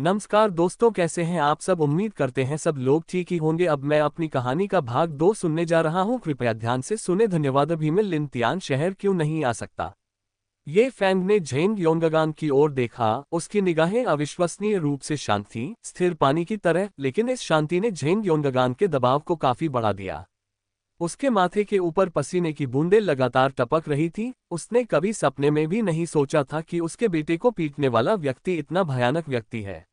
नमस्कार दोस्तों, कैसे हैं आप सब। उम्मीद करते हैं सब लोग ठीक ही होंगे। अब मैं अपनी कहानी का भाग 2 सुनने जा रहा हूं। कृपया ध्यान से सुने। धन्यवाद। अभी मैं लिनतियान शहर क्यों नहीं आ सकता। ये फैंग ने झेंग योंगगान की ओर देखा। उसकी निगाहें अविश्वसनीय रूप से शांत थीं, स्थिर पानी की तरह, लेकिन इस शांति ने झेंग योंगगान के दबाव को काफी बढ़ा दिया। उसके माथे के ऊपर पसीने की बूंदें लगातार टपक रही थीं। उसने कभी सपने में भी नहीं सोचा था कि उसके बेटे को पीटने वाला व्यक्ति इतना भयानक व्यक्ति है।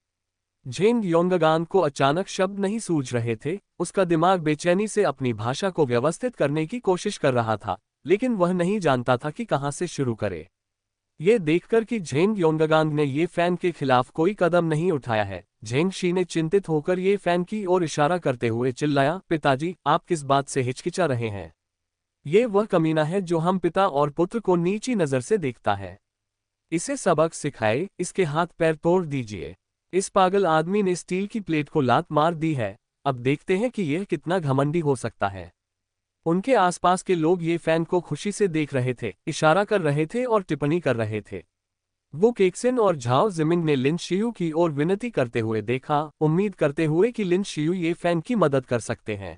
झेंग योंगगान को अचानक शब्द नहीं सूझ रहे थे। उसका दिमाग बेचैनी से अपनी भाषा को व्यवस्थित करने की कोशिश कर रहा था, लेकिन वह नहीं जानता था कि कहां से शुरू करे। ये देखकर कि झेंग योंगगान ने ये फैन के खिलाफ कोई कदम नहीं उठाया है, झेंग शी ने चिंतित होकर ये फैन की ओर इशारा करते हुए चिल्लाया, पिताजी, आप किस बात से हिचकिचा रहे हैं। ये वह कमीना है जो हम पिता और पुत्र को नीची नजर से देखता है। इसे सबक सिखाए, इसके हाथ पैर तोड़ दीजिए। इस पागल आदमी ने स्टील की प्लेट को लात मार दी है। अब देखते हैं कि यह कितना घमंडी हो सकता है। उनके आसपास के लोग ये फैन को खुशी से देख रहे थे, इशारा कर रहे थे और टिप्पणी कर रहे थे। वो केक्सिन और झाओ जिमिंग ने लिन शियू की ओर विनती करते हुए देखा, उम्मीद करते हुए कि लिन शियू ये फैन की मदद कर सकते हैं।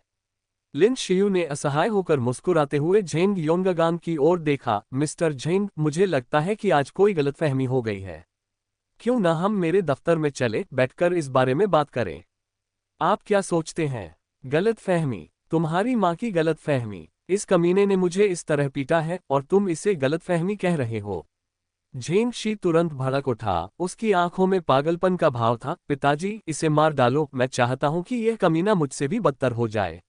लिन शियू ने असहाय होकर मुस्कुराते हुए झेंग योंगगान की ओर देखा। मिस्टर झेंग, मुझे लगता है कि आज कोई गलतफहमी हो गई है। क्यों न हम मेरे दफ्तर में चले बैठकर इस बारे में बात करें। आप क्या सोचते हैं। गलतफहमी? तुम्हारी माँ की गलतफहमी। इस कमीने ने मुझे इस तरह पीटा है और तुम इसे गलतफहमी कह रहे हो। झेंग शी तुरंत भड़क उठा। उसकी आंखों में पागलपन का भाव था। पिताजी, इसे मार डालो। मैं चाहता हूं कि यह कमीना मुझसे भी बदतर हो जाए।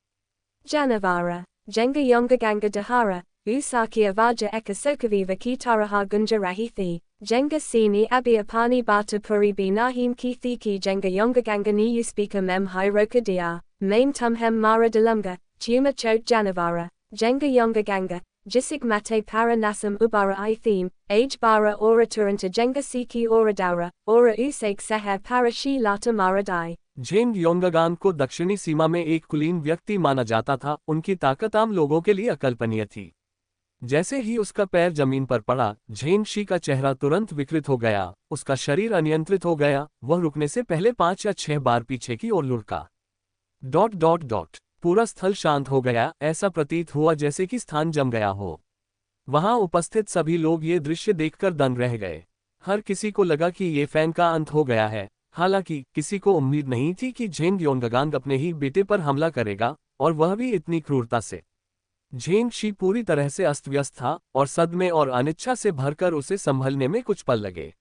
Janavara, Jenga Yonga Ganga Dahara, Usaki Avaja Eka Sokaviva Kitaraha Gunja Rahithi, Jenga Sini Abhiapani Bata Puri B Nahim Kithiki Jenga Yonga Ganga Ni Uspika Mem Hiroka Dia, Main Tumhem Mara Delunga, Tuma Chot Janavara, Jenga Yonga Ganga, Jisig Mate Para Nasam Ubara I Theme, Age Bara Ora Turanta Jenga Siki Ora Daura, Ora Useg Seher Para Shi Lata Mara Dai। Zheng Yonggan को दक्षिणी सीमा में एक कुलीन व्यक्ति माना जाता था। उनकी ताकत आम लोगों के लिए अकल्पनीय थी। जैसे ही उसका पैर जमीन पर पड़ा, झेंग शी का चेहरा तुरंत विकृत हो गया। उसका शरीर अनियंत्रित हो गया। वह रुकने से पहले 5 या 6 बार पीछे की ओर लुढ़का। पूरा स्थल शांत हो गया। ऐसा प्रतीत हुआ जैसे कि स्थान जम गया हो। वहां उपस्थित सभी लोग ये दृश्य देखकर दंग रह गए। हर किसी को लगा कि ये फैन का अंत हो गया है। हालांकि किसी को उम्मीद नहीं थी कि झेंग योंगगान अपने ही बेटे पर हमला करेगा, और वह भी इतनी क्रूरता से। झेंग शी पूरी तरह से अस्त व्यस्त था और सदमे और अनिच्छा से भरकर उसे संभलने में कुछ पल लगे।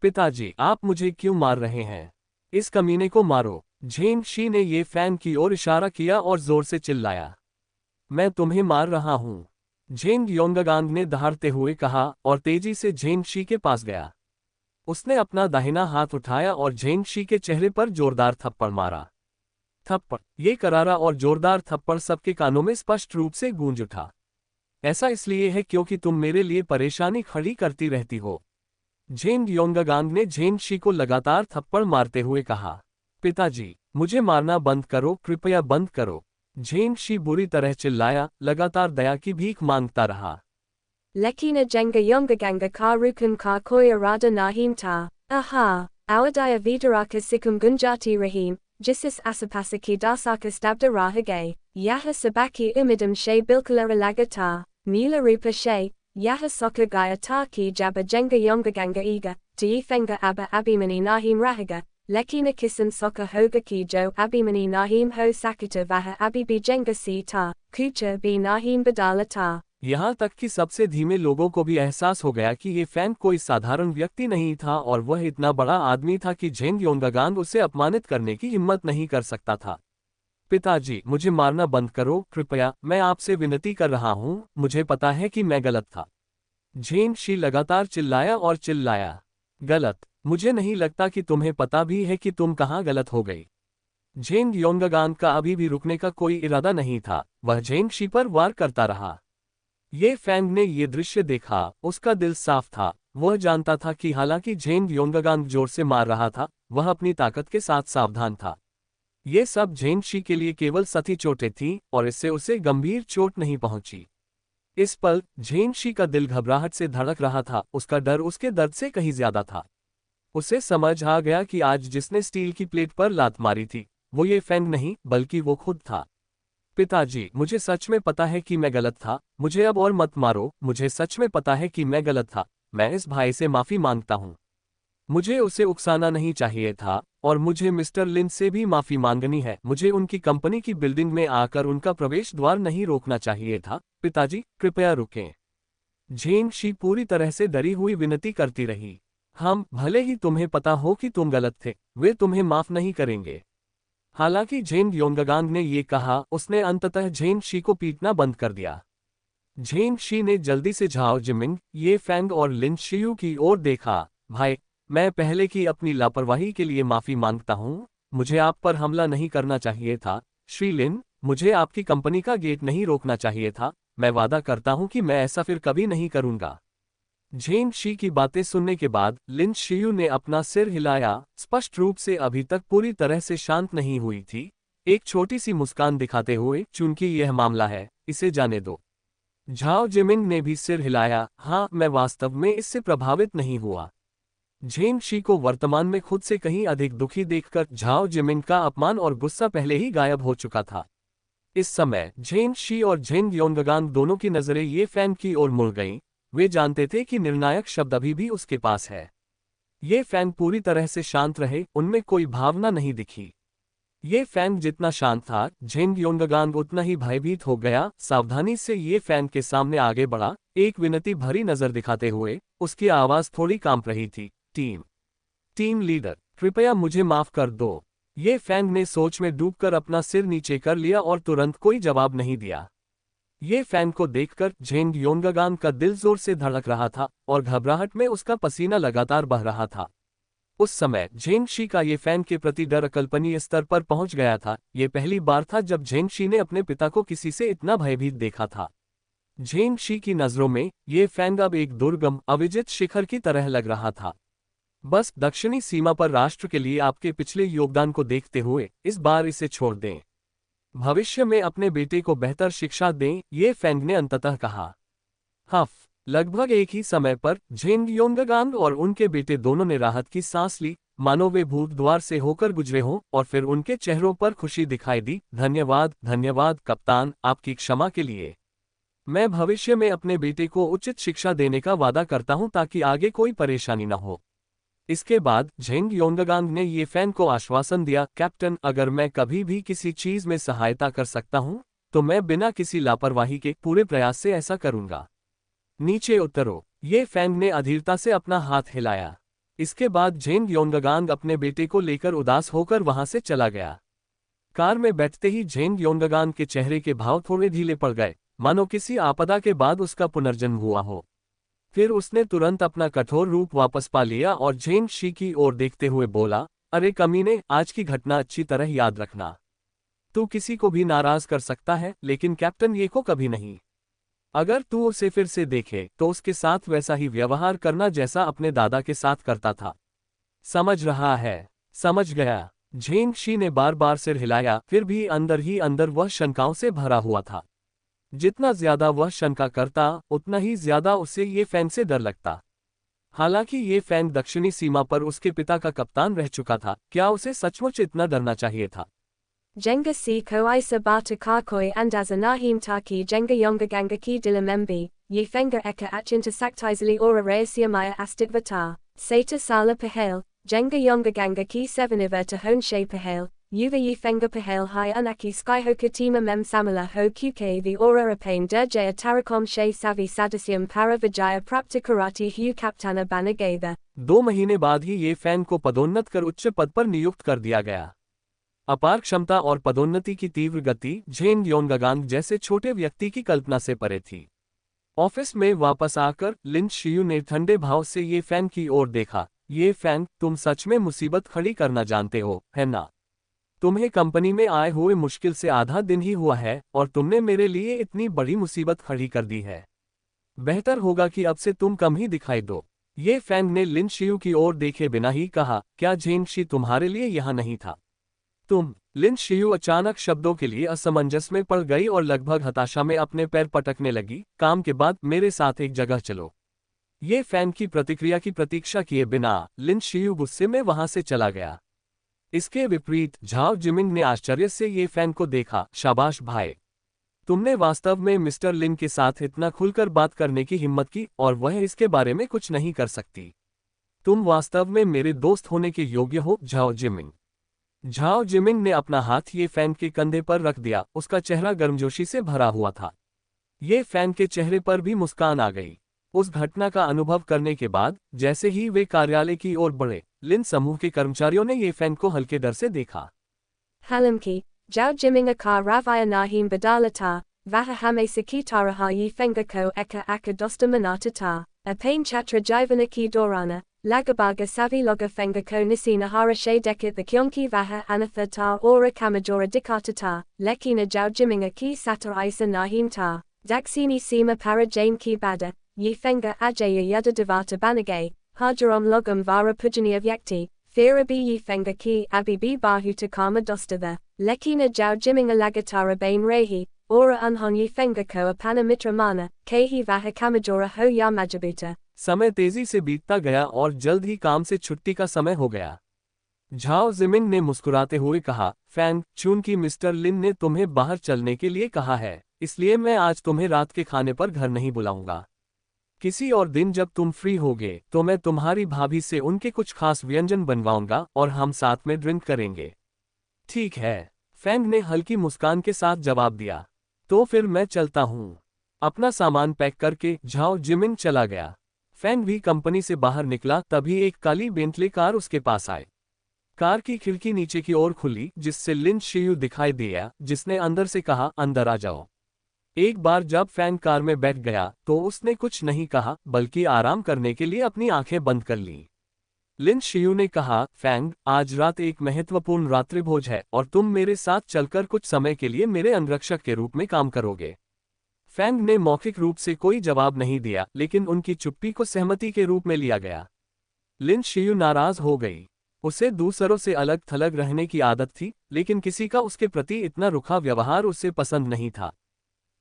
पिताजी, आप मुझे क्यों मार रहे हैं। इस कमीने को मारो। झेंग शी ने ये फैन की ओर इशारा किया और जोर से चिल्लाया, मैं तुम्हें मार रहा हूं। झेंग योंगगान ने दहाड़ते हुए कहा और तेजी से झेंग शी के पास गया। उसने अपना दाहिना हाथ उठाया और झेंग शी के चेहरे पर जोरदार थप्पड़ मारा। थप्पड़, ये करारा और जोरदार थप्पड़ सबके कानों में स्पष्ट रूप से गूंज उठा। ऐसा इसलिए है क्योंकि तुम मेरे लिए परेशानी खड़ी करती रहती हो। झेंग योंगगान ने झेंग शी को लगातार थप्पड़ मारते हुए कहा, पिताजी, मुझे मारना बंद करो, कृपया बंद करो। झेंग शी बुरी तरह चिल्लाया, लगातार दया की भीख मांगता रहा। Lekina Jenga Yonga Ganga Karukun Ka Koya Rada Nahim Ta, Aha, Awadaya Vidaraka Sikum Gunjati Rahim, Jisis Asapasaki Dasaka Stabda Rahagay, Yaha Sabaki Umidam She Bilkala Lagata, Mula Rupa She, Yaha Soka Gaya Taki Jabba Jenga Yonga Ganga Iga, Tiefenga Abba Abimani Nahim Rahaga, Lekina Kisan Soka Hoga Kijo Abimani Nahim Ho Sakata Vaha Abibi Jenga Si Ta, Kucha Bi Nahim Badala Ta। यहां तक कि सबसे धीमे लोगों को भी एहसास हो गया कि ये फैन कोई साधारण व्यक्ति नहीं था और वह इतना बड़ा आदमी था कि झेंग योंगगान उसे अपमानित करने की हिम्मत नहीं कर सकता था। पिताजी, मुझे मारना बंद करो, कृपया, मैं आपसे विनती कर रहा हूं। मुझे पता है कि मैं गलत था। झेंग शी लगातार चिल्लाया और चिल्लाया। गलत? मुझे नहीं लगता कि तुम्हें पता भी है कि तुम कहां गलत हो गई। झेंग योंगगान का अभी भी रुकने का कोई इरादा नहीं था। वह झेंग शी पर वार करता रहा। ये फैंग ने ये दृश्य देखा। उसका दिल साफ था। वह जानता था कि हालांकि झेंग योंगगान जोर से मार रहा था, वह अपनी ताकत के साथ सावधान था। ये सब झेंग शी के लिए केवल सती चोटें थीं और इससे उसे गंभीर चोट नहीं पहुंची। इस पल झेंग शी का दिल घबराहट से धड़क रहा था। उसका डर उसके दर्द से कहीं ज्यादा था। उसे समझ आ गया कि आज जिसने स्टील की प्लेट पर लात मारी थी वो ये फेंग नहीं बल्कि वो खुद था। पिताजी, मुझे सच में पता है कि मैं गलत था, मुझे अब और मत मारो, मुझे सच में पता है कि मैं गलत था, मैं इस भाई से माफी मांगता हूँ। मुझे उसे उकसाना नहीं चाहिए था, और मुझे मिस्टर लिन से भी माफी मांगनी है, मुझे उनकी कंपनी की बिल्डिंग में आकर उनका प्रवेश द्वार नहीं रोकना चाहिए था। पिताजी, कृपया रुकें। झेंग शी पूरी तरह से डरी हुई विनती करती रही। हम, भले ही तुम्हें पता हो कि तुम गलत थे, वे तुम्हें माफ नहीं करेंगे। हालांकि झेंग योंगगांग ने ये कहा, उसने अंततः झेंग शी को पीटना बंद कर दिया। झेंग शी ने जल्दी से झाओ जिमिंग, ये फैंग और लिन शियू की ओर देखा। भाई, मैं पहले की अपनी लापरवाही के लिए माफी मांगता हूँ, मुझे आप पर हमला नहीं करना चाहिए था। श्री लिन, मुझे आपकी कंपनी का गेट नहीं रोकना चाहिए था, मैं वादा करता हूँ कि मैं ऐसा फिर कभी नहीं करूँगा। झेंग शी की बातें सुनने के बाद लिन शियू ने अपना सिर हिलाया, स्पष्ट रूप से अभी तक पूरी तरह से शांत नहीं हुई थी, एक छोटी सी मुस्कान दिखाते हुए, चूंकि यह मामला है, इसे जाने दो। झाओ जिमिंग ने भी सिर हिलाया, हाँ, मैं वास्तव में इससे प्रभावित नहीं हुआ। झेंग शी को वर्तमान में खुद से कहीं अधिक दुखी देखकर झाओ जिमिंग का अपमान और गुस्सा पहले ही गायब हो चुका था। इस समय झेंग शी और झेंग योंगगांग दोनों की नजरें ये फैन की ओर मुड़ गईं। वे जानते थे कि निर्णायक शब्द अभी भी उसके पास है। ये फैन पूरी तरह से शांत रहे, उनमें कोई भावना नहीं दिखी। ये फैन जितना शांत था, झेंग योंगगांग उतना ही भयभीत हो गया। सावधानी से ये फैन के सामने आगे बढ़ा, एक विनती भरी नजर दिखाते हुए, उसकी आवाज थोड़ी कांप रही थी। टीम लीडर, कृपया मुझे माफ कर दो। ये फैंग ने सोच में डूबकर अपना सिर नीचे कर लिया और तुरंत कोई जवाब नहीं दिया। ये फैंग को देखकर झेंग योंगगांग का दिल जोर से धड़क रहा था और घबराहट में उसका पसीना लगातार बह रहा था। उस समय झेंग शी का ये फैंग के प्रति डर अकल्पनीय स्तर पर पहुंच गया था। ये पहली बार था जब झेंग शी ने अपने पिता को किसी से इतना भयभीत देखा था। झेंग शी की नजरों में ये फैंग अब एक दुर्गम, अविजित शिखर की तरह लग रहा था। बस दक्षिणी सीमा पर राष्ट्र के लिए आपके पिछले योगदान को देखते हुए इस बार इसे छोड़ दें। भविष्य में अपने बेटे को बेहतर शिक्षा दें, ये फैंग ने अंततः कहा। हफ, लगभग एक ही समय पर झेंग योंगगांग और उनके बेटे दोनों ने राहत की सांस ली, मानो वे भूत द्वार से होकर गुजरे हों, और फिर उनके चेहरों पर खुशी दिखाई दी। धन्यवाद, धन्यवाद कप्तान, आपकी क्षमा के लिए। मैं भविष्य में अपने बेटे को उचित शिक्षा देने का वादा करता हूं ताकि आगे कोई परेशानी न हो। इसके बाद झेंग योंगगांग ने ये फैन को आश्वासन दिया, कैप्टन, अगर मैं कभी भी किसी चीज में सहायता कर सकता हूं, तो मैं बिना किसी लापरवाही के पूरे प्रयास से ऐसा करूंगा। नीचे उतरो। ये फैंग ने अधीरता से अपना हाथ हिलाया। इसके बाद झेंग योंगगांग अपने बेटे को लेकर उदास होकर वहां से चला गया। कार में बैठते ही झेंग योंगगांग के चेहरे के भाव थोड़े ढीले पड़ गए, मानो किसी आपदा के बाद उसका पुनर्जन्म हुआ हो। फिर उसने तुरंत अपना कठोर रूप वापस पा लिया और झेंग शी की ओर देखते हुए बोला, अरे कमीने, आज की घटना अच्छी तरह याद रखना। तू किसी को भी नाराज कर सकता है, लेकिन कैप्टन ये को कभी नहीं। अगर तू उसे फिर से देखे तो उसके साथ वैसा ही व्यवहार करना जैसा अपने दादा के साथ करता था। समझ रहा है? समझ गया। झेंग शी ने बार बार सिर हिलाया, फिर भी अंदर ही अंदर वह शंकाओं से भरा हुआ था। जितना ज्यादा वह शंका करता, उतना ही ज्यादा उसे ये फैंग से डर लगता। हालांकि ये फैंग दक्षिणी सीमा पर उसके पिता का कप्तान रह चुका था, क्या उसे सचमुच इतना डरना चाहिए था? Jenga si ko isa bata kakoi and as anahim taki jenga yonga ganga ki dilamembi, ye fenga eka achinta saktizali ora reasiamaya astigvata, sata sala pahale, jenga yonga ganga ki 7 iverta honshe pahale, yuva ye fenga pahale hi anaki skyhoka tima mem samala ho qk the ora apane derjaya tarakom she savi sadasium para vijaya prapta karati hu kaptana banagada। 2 महीने बाद ही ये Fang को पदोन्नत कर उच्च पद पर नियुक्त कर दिया गया। अपार क्षमता और पदोन्नति की तीव्र गति झेंग योंगगांग जैसे छोटे व्यक्ति की कल्पना से परे थी। ऑफिस में वापस आकर लिन शियू ने ठंडे भाव से ये फैंग की ओर देखा। ये फैंग, तुम सच में मुसीबत खड़ी करना जानते हो, है ना? तुम्हें कंपनी में आए हुए मुश्किल से आधा दिन ही हुआ है और तुमने मेरे लिए इतनी बड़ी मुसीबत खड़ी कर दी है। बेहतर होगा कि अब से तुम कम ही दिखाई दो। ये फैंग ने लिन शियू की ओर देखे बिना ही कहा, क्या झेंग शी तुम्हारे लिए यहाँ नहीं था? लिन शियू अचानक शब्दों के लिए असमंजस में पड़ गई और लगभग हताशा में अपने पैर पटकने लगी। काम के बाद मेरे साथ एक जगह चलो। ये फैन की प्रतिक्रिया की प्रतीक्षा किए बिना लिन शियू गुस्से में वहां से चला गया। इसके विपरीत झाओ जिमिंग ने आश्चर्य से ये फैन को देखा। शाबाश भाई, तुमने वास्तव में मिस्टर लिन के साथ इतना खुलकर बात करने की हिम्मत की और वह इसके बारे में कुछ नहीं कर सकती। तुम वास्तव में मेरे दोस्त होने के योग्य हो झाओ जिमिंग। झाओ जिमिंग ने अपना हाथ ये फैन के कंधे पर रख दिया। उसका चेहरा गर्मजोशी से भरा हुआ था। ये फैन के चेहरे पर भी मुस्कान आ गई। उस घटना का अनुभव करने के बाद जैसे ही वे कार्यालय की ओर बढ़े, लिन समूह के कर्मचारियों ने ये फैन को हल्के डर से देखा। Halamki, Zhao Jiming Akar Ravaya Nahim Badalata, Vaha Hame Sakitaraha Yi Fengako Eka Akadosta Manatata, Apain Chatra Jivanaki Dorana, Lagabaga Savi Loga Fengako Nisina Harashe Deket the Kyonki Vaha Anathata Ora Kamajora Dikatata, Lekina Zhao Jiming Aki Sata Isa Nahim Ta, Daxini Sima Para Jane Ki Bada, Yi Fenga Ajaya Yada Devata Banagay, Hajarom Logam Vara Pujani of Yakti. Fira bi yi fenga ki abi bi bahuta kama dostava, lekina jau jiminga lagatara bain rehi, ora unhon yi fenga ko apana mitra mana, kehi vaha kamajora ho ya majabuta. समय तेजी से बीतता गया और जल्द ही काम से छुट्टी का समय हो गया। झाओ जिमिंग ने मुस्कुराते हुए कहा, फैंग, चूंकि मिस्टर लिन ने तुम्हें बाहर चलने के लिए कहा है, इसलिए मैं आज तुम्हें रात के खाने पर घर नहीं बुलाऊंगा। किसी और दिन जब तुम फ्री होगे तो मैं तुम्हारी भाभी से उनके कुछ खास व्यंजन बनवाऊंगा और हम साथ में ड्रिंक करेंगे। ठीक है, फैंग ने हल्की मुस्कान के साथ जवाब दिया। तो फिर मैं चलता हूं। अपना सामान पैक करके झाओ जिमिंग चला गया। फैंग भी कंपनी से बाहर निकला तभी एक काली बेंटले कार उसके पास आई। कार की खिड़की नीचे की ओर खुली जिससे लिन शियू दिखाई दिया, जिसने अंदर से कहा, अंदर आ जाओ। एक बार जब फैंग कार में बैठ गया तो उसने कुछ नहीं कहा बल्कि आराम करने के लिए अपनी आंखें बंद कर लीं। लिन शियू ने कहा, फैंग, आज रात एक महत्वपूर्ण रात्रिभोज है और तुम मेरे साथ चलकर कुछ समय के लिए मेरे अंगरक्षक के रूप में काम करोगे। फैंग ने मौखिक रूप से कोई जवाब नहीं दिया, लेकिन उनकी चुप्पी को सहमति के रूप में लिया गया। लिन शियू नाराज हो गई। उसे दूसरों से अलग थलग रहने की आदत थी, लेकिन किसी का उसके प्रति इतना रुखा व्यवहार उसे पसंद नहीं था।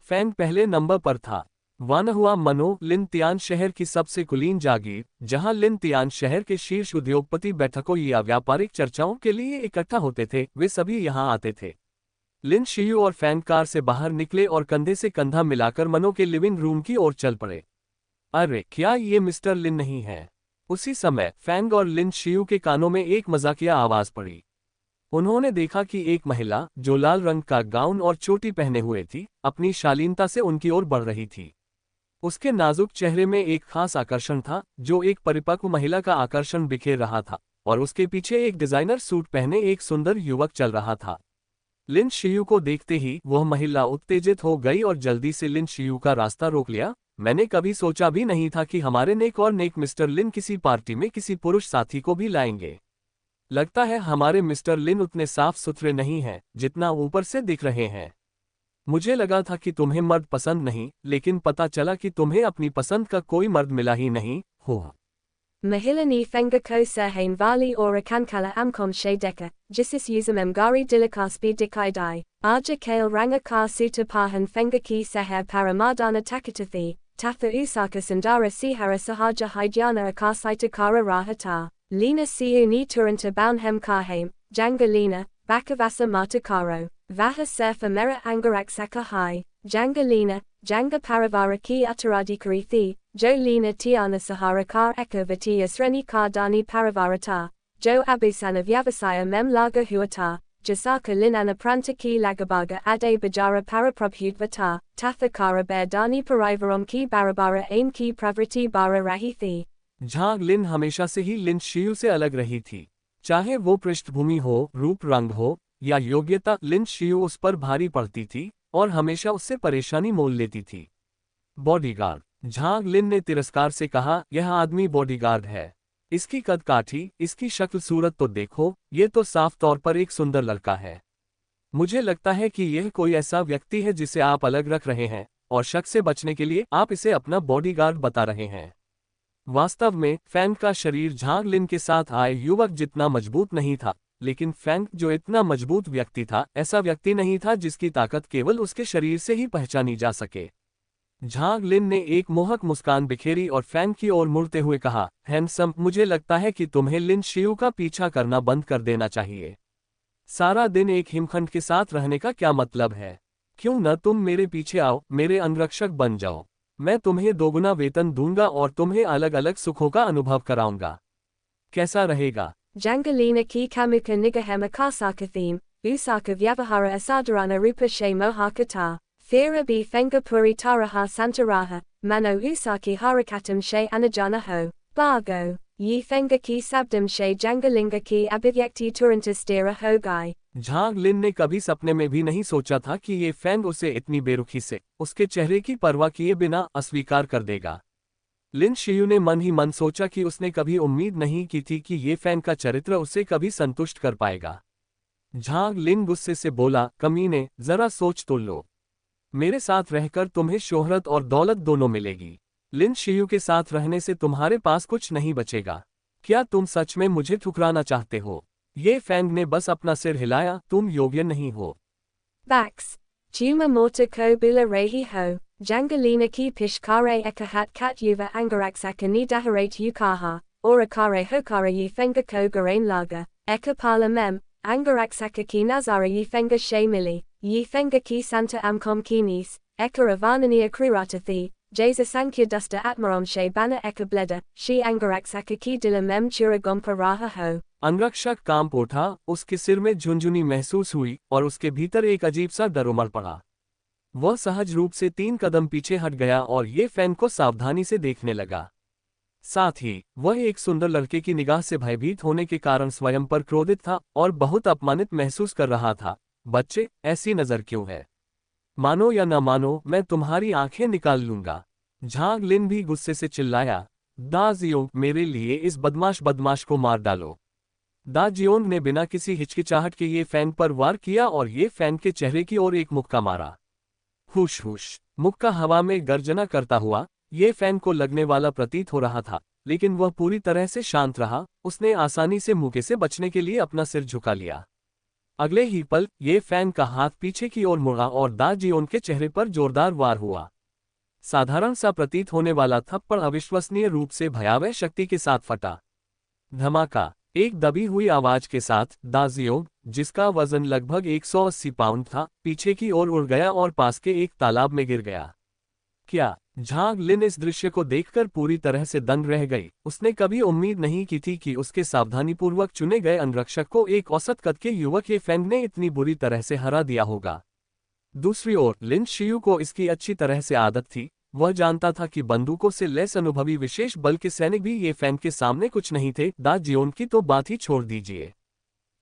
फैंग पहले नंबर पर था। वानहुआ मनो लिन तियान शहर की सबसे कुलीन जागीर, जहां लिन तियान शहर के शीर्ष उद्योगपति बैठकों या व्यापारिक चर्चाओं के लिए इकट्ठा होते थे, वे सभी यहां आते थे। लिन शियू और फैंग कार से बाहर निकले और कंधे से कंधा मिलाकर मनो के लिविंग रूम की ओर चल पड़े। अरे, क्या ये मिस्टर लिन नहीं है? उसी समय फैंग और लिन शियू के कानों में एक मजाकिया आवाज पड़ी। उन्होंने देखा कि एक महिला जो लाल रंग का गाउन और चोटी पहने हुए थी, अपनी शालीनता से उनकी ओर बढ़ रही थी। उसके नाजुक चेहरे में एक खास आकर्षण था, जो एक परिपक्व महिला का आकर्षण बिखेर रहा था, और उसके पीछे एक डिजाइनर सूट पहने एक सुंदर युवक चल रहा था। लिन शियू को देखते ही वह महिला उत्तेजित हो गई और जल्दी से लिन शियू का रास्ता रोक लिया। मैंने कभी सोचा भी नहीं था कि हमारे नेक और नेक मिस्टर लिन किसी पार्टी में किसी पुरुष साथी को भी लाएंगे। लगता है हमारे मिस्टर लिन उतने साफ सुथरे नहीं हैं जितना ऊपर से दिख रहे हैं। मुझे लगा था कि तुम्हें मर्द पसंद नहीं, लेकिन पता चला कि तुम्हें अपनी पसंद का कोई मर्द मिला ही नहीं हो। Mahilani Fenga Ko Serhain Vali Ora Kankala Amkon She Deka, Jisis Uzamem Gari Dilikaspi Dikai Dai, Aja Kale Ranga Ka Suta Pahan Fenga Ki Seher Paramadana Takatathi, Tatha Usaka Sandara Sihara Sahaja Hydyana Akasaita Kara Rahata. Lina Siu ni Turanta Bounhem Karhaim, Jangalina, Bakavasa Mata Karo, Vaha Surfa Mera Angarak Saka Hai, Jangalina, Janga Paravara Ki Utaradi Karithi, Jo Lina Tiana Sahara Kar Eka Vatia Sreni Kar Dani Paravarata, Jo Abusana Vyavasaya Mem Laga Huata, Jasaka Linana Pranta Ki Lagabaga Ade Bajara Paraprabhudvata, Tatha Kara Bear Dani Parivaram Ki Barabara Aim Ki Pravriti Bara Rahithi. Jhang लिन हमेशा से ही लिन शियू से अलग रही थी। चाहे वो पृष्ठभूमि हो, रूप रंग हो या योग्यता, लिन शियू उस पर भारी पड़ती थी और हमेशा उससे परेशानी मोल लेती थी। बॉडीगार्ड, झांग लिन ने तिरस्कार से कहा, यह आदमी बॉडीगार्ड है। इसकी कद काठी, इसकी शक्ल सूरत तो देखो, ये तो साफ तौर पर एक सुंदर लड़का है। मुझे लगता है कि यह कोई ऐसा व्यक्ति है जिसे आप अलग रख रहे हैं और शक से बचने के लिए आप इसे अपना बॉडीगार्ड बता रहे हैं। वास्तव में फैंग का शरीर झांग लिन के साथ आए युवक जितना मजबूत नहीं था, लेकिन फैंग जो इतना मजबूत व्यक्ति था, ऐसा व्यक्ति नहीं था जिसकी ताकत केवल उसके शरीर से ही पहचानी जा सके। झांग लिन ने एक मोहक मुस्कान बिखेरी और फैन की ओर मुड़ते हुए कहा, हैंडसम, मुझे लगता है कि तुम्हें लिन शियू का पीछा करना बंद कर देना चाहिए। सारा दिन एक हिमखंड के साथ रहने का क्या मतलब है? क्यों न तुम मेरे पीछे आओ, मेरे अंगरक्षक बन जाओ। मैं तुम्हें दोगुना वेतन दूंगा और तुम्हें अलग अलग सुखों का अनुभव कराऊंगा। कैसा रहेगा? Jangalina ki kamuka nigahema kasaka theme, usaka vyavahara asadarana rupa she mohakata, thera b fenga puri taraha santaraha, mano usaki harakatam she anajana ho, bargo, ye fenga ki sabdam she jangalinga ki abhivyakti turantastira ho gai। Jhang लिन ने कभी सपने में भी नहीं सोचा था कि ये फैंग उसे इतनी बेरुखी से, उसके चेहरे की परवाह किए बिना अस्वीकार कर देगा। लिन शियू ने मन ही मन सोचा कि उसने कभी उम्मीद नहीं की थी कि ये फैन का चरित्र उसे कभी संतुष्ट कर पाएगा। झांग लिन गुस्से से बोला, कमीने, जरा सोच तो लो। मेरे साथ रहकर तुम्हें शोहरत और दौलत दोनों मिलेगी। लिन शियू के साथ रहने से तुम्हारे पास कुछ नहीं बचेगा। क्या तुम सच में मुझे ठुकराना चाहते हो? ये फैंग ने बस अपना सिर हिलाया, तुम योग्य नहीं हो। Bax. Juma morta ko bula rehi ho, Jangalina ki pishkare ekahat kat yuva angaraksaka ni daharate yukaha, orakare hokara yi fenga ko garain laga, eka pala mem, angaraksaka ki nazara yi fenga she mili, yi fenga ki santa amkom kinis, eka avanania kriratathi, jasa sankya dusta atmarom she bana eka bleda, she angaraksaka ki dila mem chura gompa raha ho। अंगरक्षक कांप उठा, उसके सिर में झुंझुनी महसूस हुई और उसके भीतर एक अजीब सा डर उमड़ पड़ा। वह सहज रूप से 3 कदम पीछे हट गया और ये फैन को सावधानी से देखने लगा। साथ ही वह एक सुंदर लड़के की निगाह से भयभीत होने के कारण स्वयं पर क्रोधित था और बहुत अपमानित महसूस कर रहा था। बच्चे, ऐसी नजर क्यों है? मानो या न मानो, मैं तुम्हारी आंखें निकाल लूंगा। झांग लिन भी गुस्से से चिल्लाया, दा जियोंग, मेरे लिए इस बदमाश को मार डालो। दा जियोंग ने बिना किसी हिचकिचाहट के ये फैन पर वार किया और ये फैन के चेहरे की ओर एक मुक्का मारा। हुश हुश, मुक्का हवा में गर्जना करता हुआ ये फैन को लगने वाला प्रतीत हो रहा था, लेकिन वह पूरी तरह से शांत रहा। उसने आसानी से मुक्के से बचने के लिए अपना सिर झुका लिया। अगले ही पल ये फैन का हाथ पीछे की ओर मुड़ा और दा जियोंग के चेहरे पर जोरदार वार हुआ। साधारण सा प्रतीत होने वाला थप्पड़ अविश्वसनीय रूप से भयावह शक्ति के साथ फटा। धमाका। एक दबी हुई आवाज के साथ दा जियोंग, जिसका वजन लगभग 180 पाउंड था, पीछे की ओर उड़ गया और पास के एक तालाब में गिर गया। क्या? झांग लिन इस दृश्य को देखकर पूरी तरह से दंग रह गई। उसने कभी उम्मीद नहीं की थी कि उसके सावधानीपूर्वक चुने गए अंगरक्षक को एक औसत कद के युवक ये फैंग ने इतनी बुरी तरह से हरा दिया होगा। दूसरी ओर लिन शियू को इसकी अच्छी तरह से आदत थी। वह जानता था कि बंदूकों से लैस अनुभवी विशेष बल के सैनिक भी ये फैन के सामने कुछ नहीं थे। दा जियोंग की तो बात ही छोड़ दीजिए।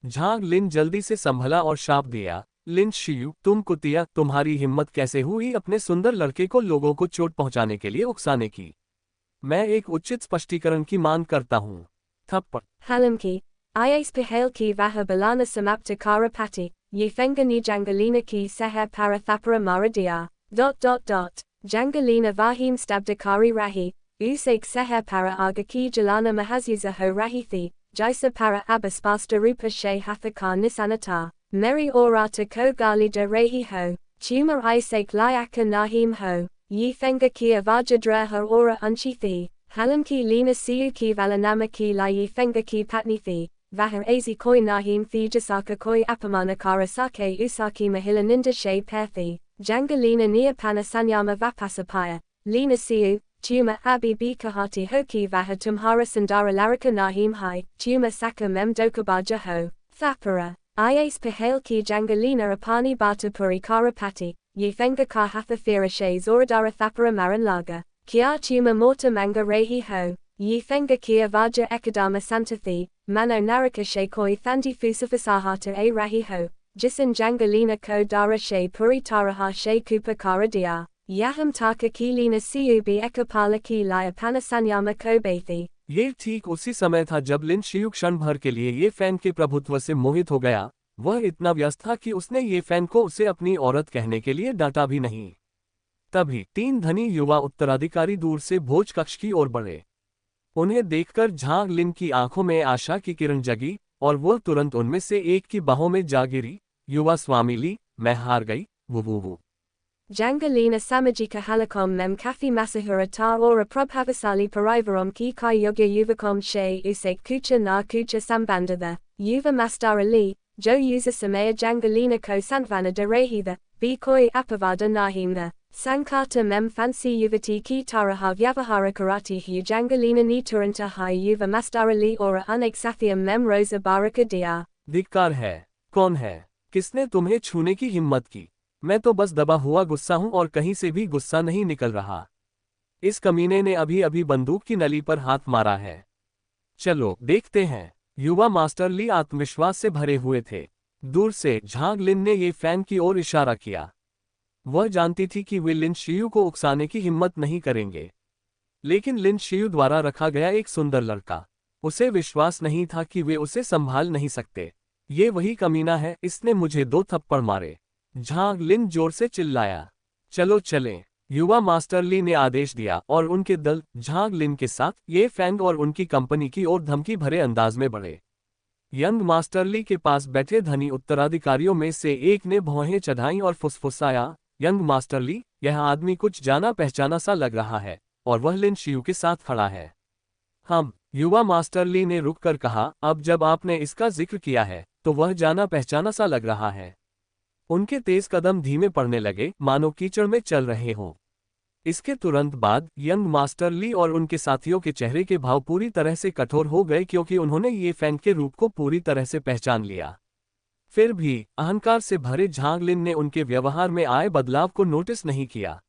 झांग लिन जल्दी से संभला और शाप दिया, लिन शियू, तुम कुतिया, तुम्हारी हिम्मत कैसे हुई अपने सुंदर लड़के को लोगों को चोट पहुंचाने के लिए उकसाने की? मैं एक उचित स्पष्टीकरण की मांग करता हूं। थप्पड़। Halamki, Ias Pihalki Vaha Balana Samapta Karapati, Ye Fengani Jangalina ki Seher Parathapara Maradia. Jangalina Vahim Stabdakari Rahi, Usake Seher Para Agaki Jalana Mahaziza Ho Rahithi, Jaisa Para Abaspasta Rupa She Hathakar Nisanata, Meri Orata Ko Gali de Rehi Ho, Tuma Isake Liaka Nahim Ho, Ye Fenga ki Avaja Dreha Ora Unchithi. Halamki lina siu ki valanama ki la yi fenga ki patni thi, vahar azi koi nahim thi jasaka koi apamana karasake usaki mahila ninda she perthi, jangalina nia panasanyama vapasapaya, lina siu, tuma abi bikahati hoki vahar tumhara sandara laraka nahim hai, tuma saka mem dokabaja ho, thapara, ias pahale ki jangalina apani bata puri karapati, ye fenga ka hatha fira she zoradara thapara maran laga. Kia tuma morta manga rehi ho, ye fenga kia vaja ekadama santathi, mano naraka she koi thandi fusafasahata a rahi ho, jisan jangalina ko dara she puri taraha she kupa kara dia, yaham taka ki lina siubi ekapala ki laya panasanyama ko bethi। ये ठीक उसी समय था जब लिन शियू क्षण भर के लिए ये फैन के प्रभुत्व से मोहित हो गया। वह इतना व्यस्त था कि उसने ये फैन को उसे अपनी औरत कहने के लिए डांटा भी नहीं। तभी 3 धनी युवा उत्तराधिकारी दूर से भोज कक्ष की ओर बढ़े। उन्हें देखकर झांग लिन की आंखों में आशा की किरण जगी और वह तुरंत उनमें से एक की बाहों में जा गिरी। युवा स्वामी ली, मैं हार गई, वो। Jangalina samajika halakom mem kafi masahura ta ora prabhavasali parivarom ki kai yogya yuvakom she usek kucha na kucha sambandada, yuva mastara li, jo user samaya Jangalina ko santvana de rahitha, b koi apavada nahimna. Sankata mem fancy yuvati ki taraha vyavahara karati hu Jangalina ni turanta hai yuva mastara li ora unek sathiam mem rosa baraka dia. धिक्कार है। कौन है? किसने तुम्हें छूने की हिम्मत की? मैं तो बस दबा हुआ गुस्सा हूं और कहीं से भी गुस्सा नहीं निकल रहा। इस कमीने ने अभी अभी बंदूक की नली पर हाथ मारा है। चलो देखते हैं। युवा मास्टर ली आत्मविश्वास से भरे हुए थे। दूर से झांग लिन ने ये फैन की ओर इशारा किया। वह जानती थी कि वे लिन शियू को उकसाने की हिम्मत नहीं करेंगे, लेकिन लिन शियू द्वारा रखा गया एक सुंदर लड़का, उसे विश्वास नहीं था कि वे उसे संभाल नहीं सकते। ये वही कमीना है, इसने मुझे 2 थप्पड़ मारे। झांग लिन जोर से चिल्लाया। चलो चलें। युवा मास्टर ली ने आदेश दिया और उनके दल झांग लिन के साथ ये फैंग और उनकी कंपनी की ओर धमकी भरे अंदाज में बढ़े। यंग मास्टर ली के पास बैठे धनी उत्तराधिकारियों में से एक ने भौहें चढ़ाई और फुसफुसाया, यंग मास्टर ली, यह आदमी कुछ जाना पहचाना सा लग रहा है और वह लिन शियू के साथ खड़ा है। हम, युवा मास्टर ली ने रुककर कहा, अब जब आपने इसका जिक्र किया है तो वह जाना पहचाना सा लग रहा है। उनके तेज कदम धीमे पड़ने लगे, मानो कीचड़ में चल रहे हों। इसके तुरंत बाद यंग मास्टर ली और उनके साथियों के चेहरे के भाव पूरी तरह से कठोर हो गए, क्योंकि उन्होंने ये फैंग के रूप को पूरी तरह से पहचान लिया। फिर भी अहंकार से भरे झांग लिन ने उनके व्यवहार में आए बदलाव को नोटिस नहीं किया।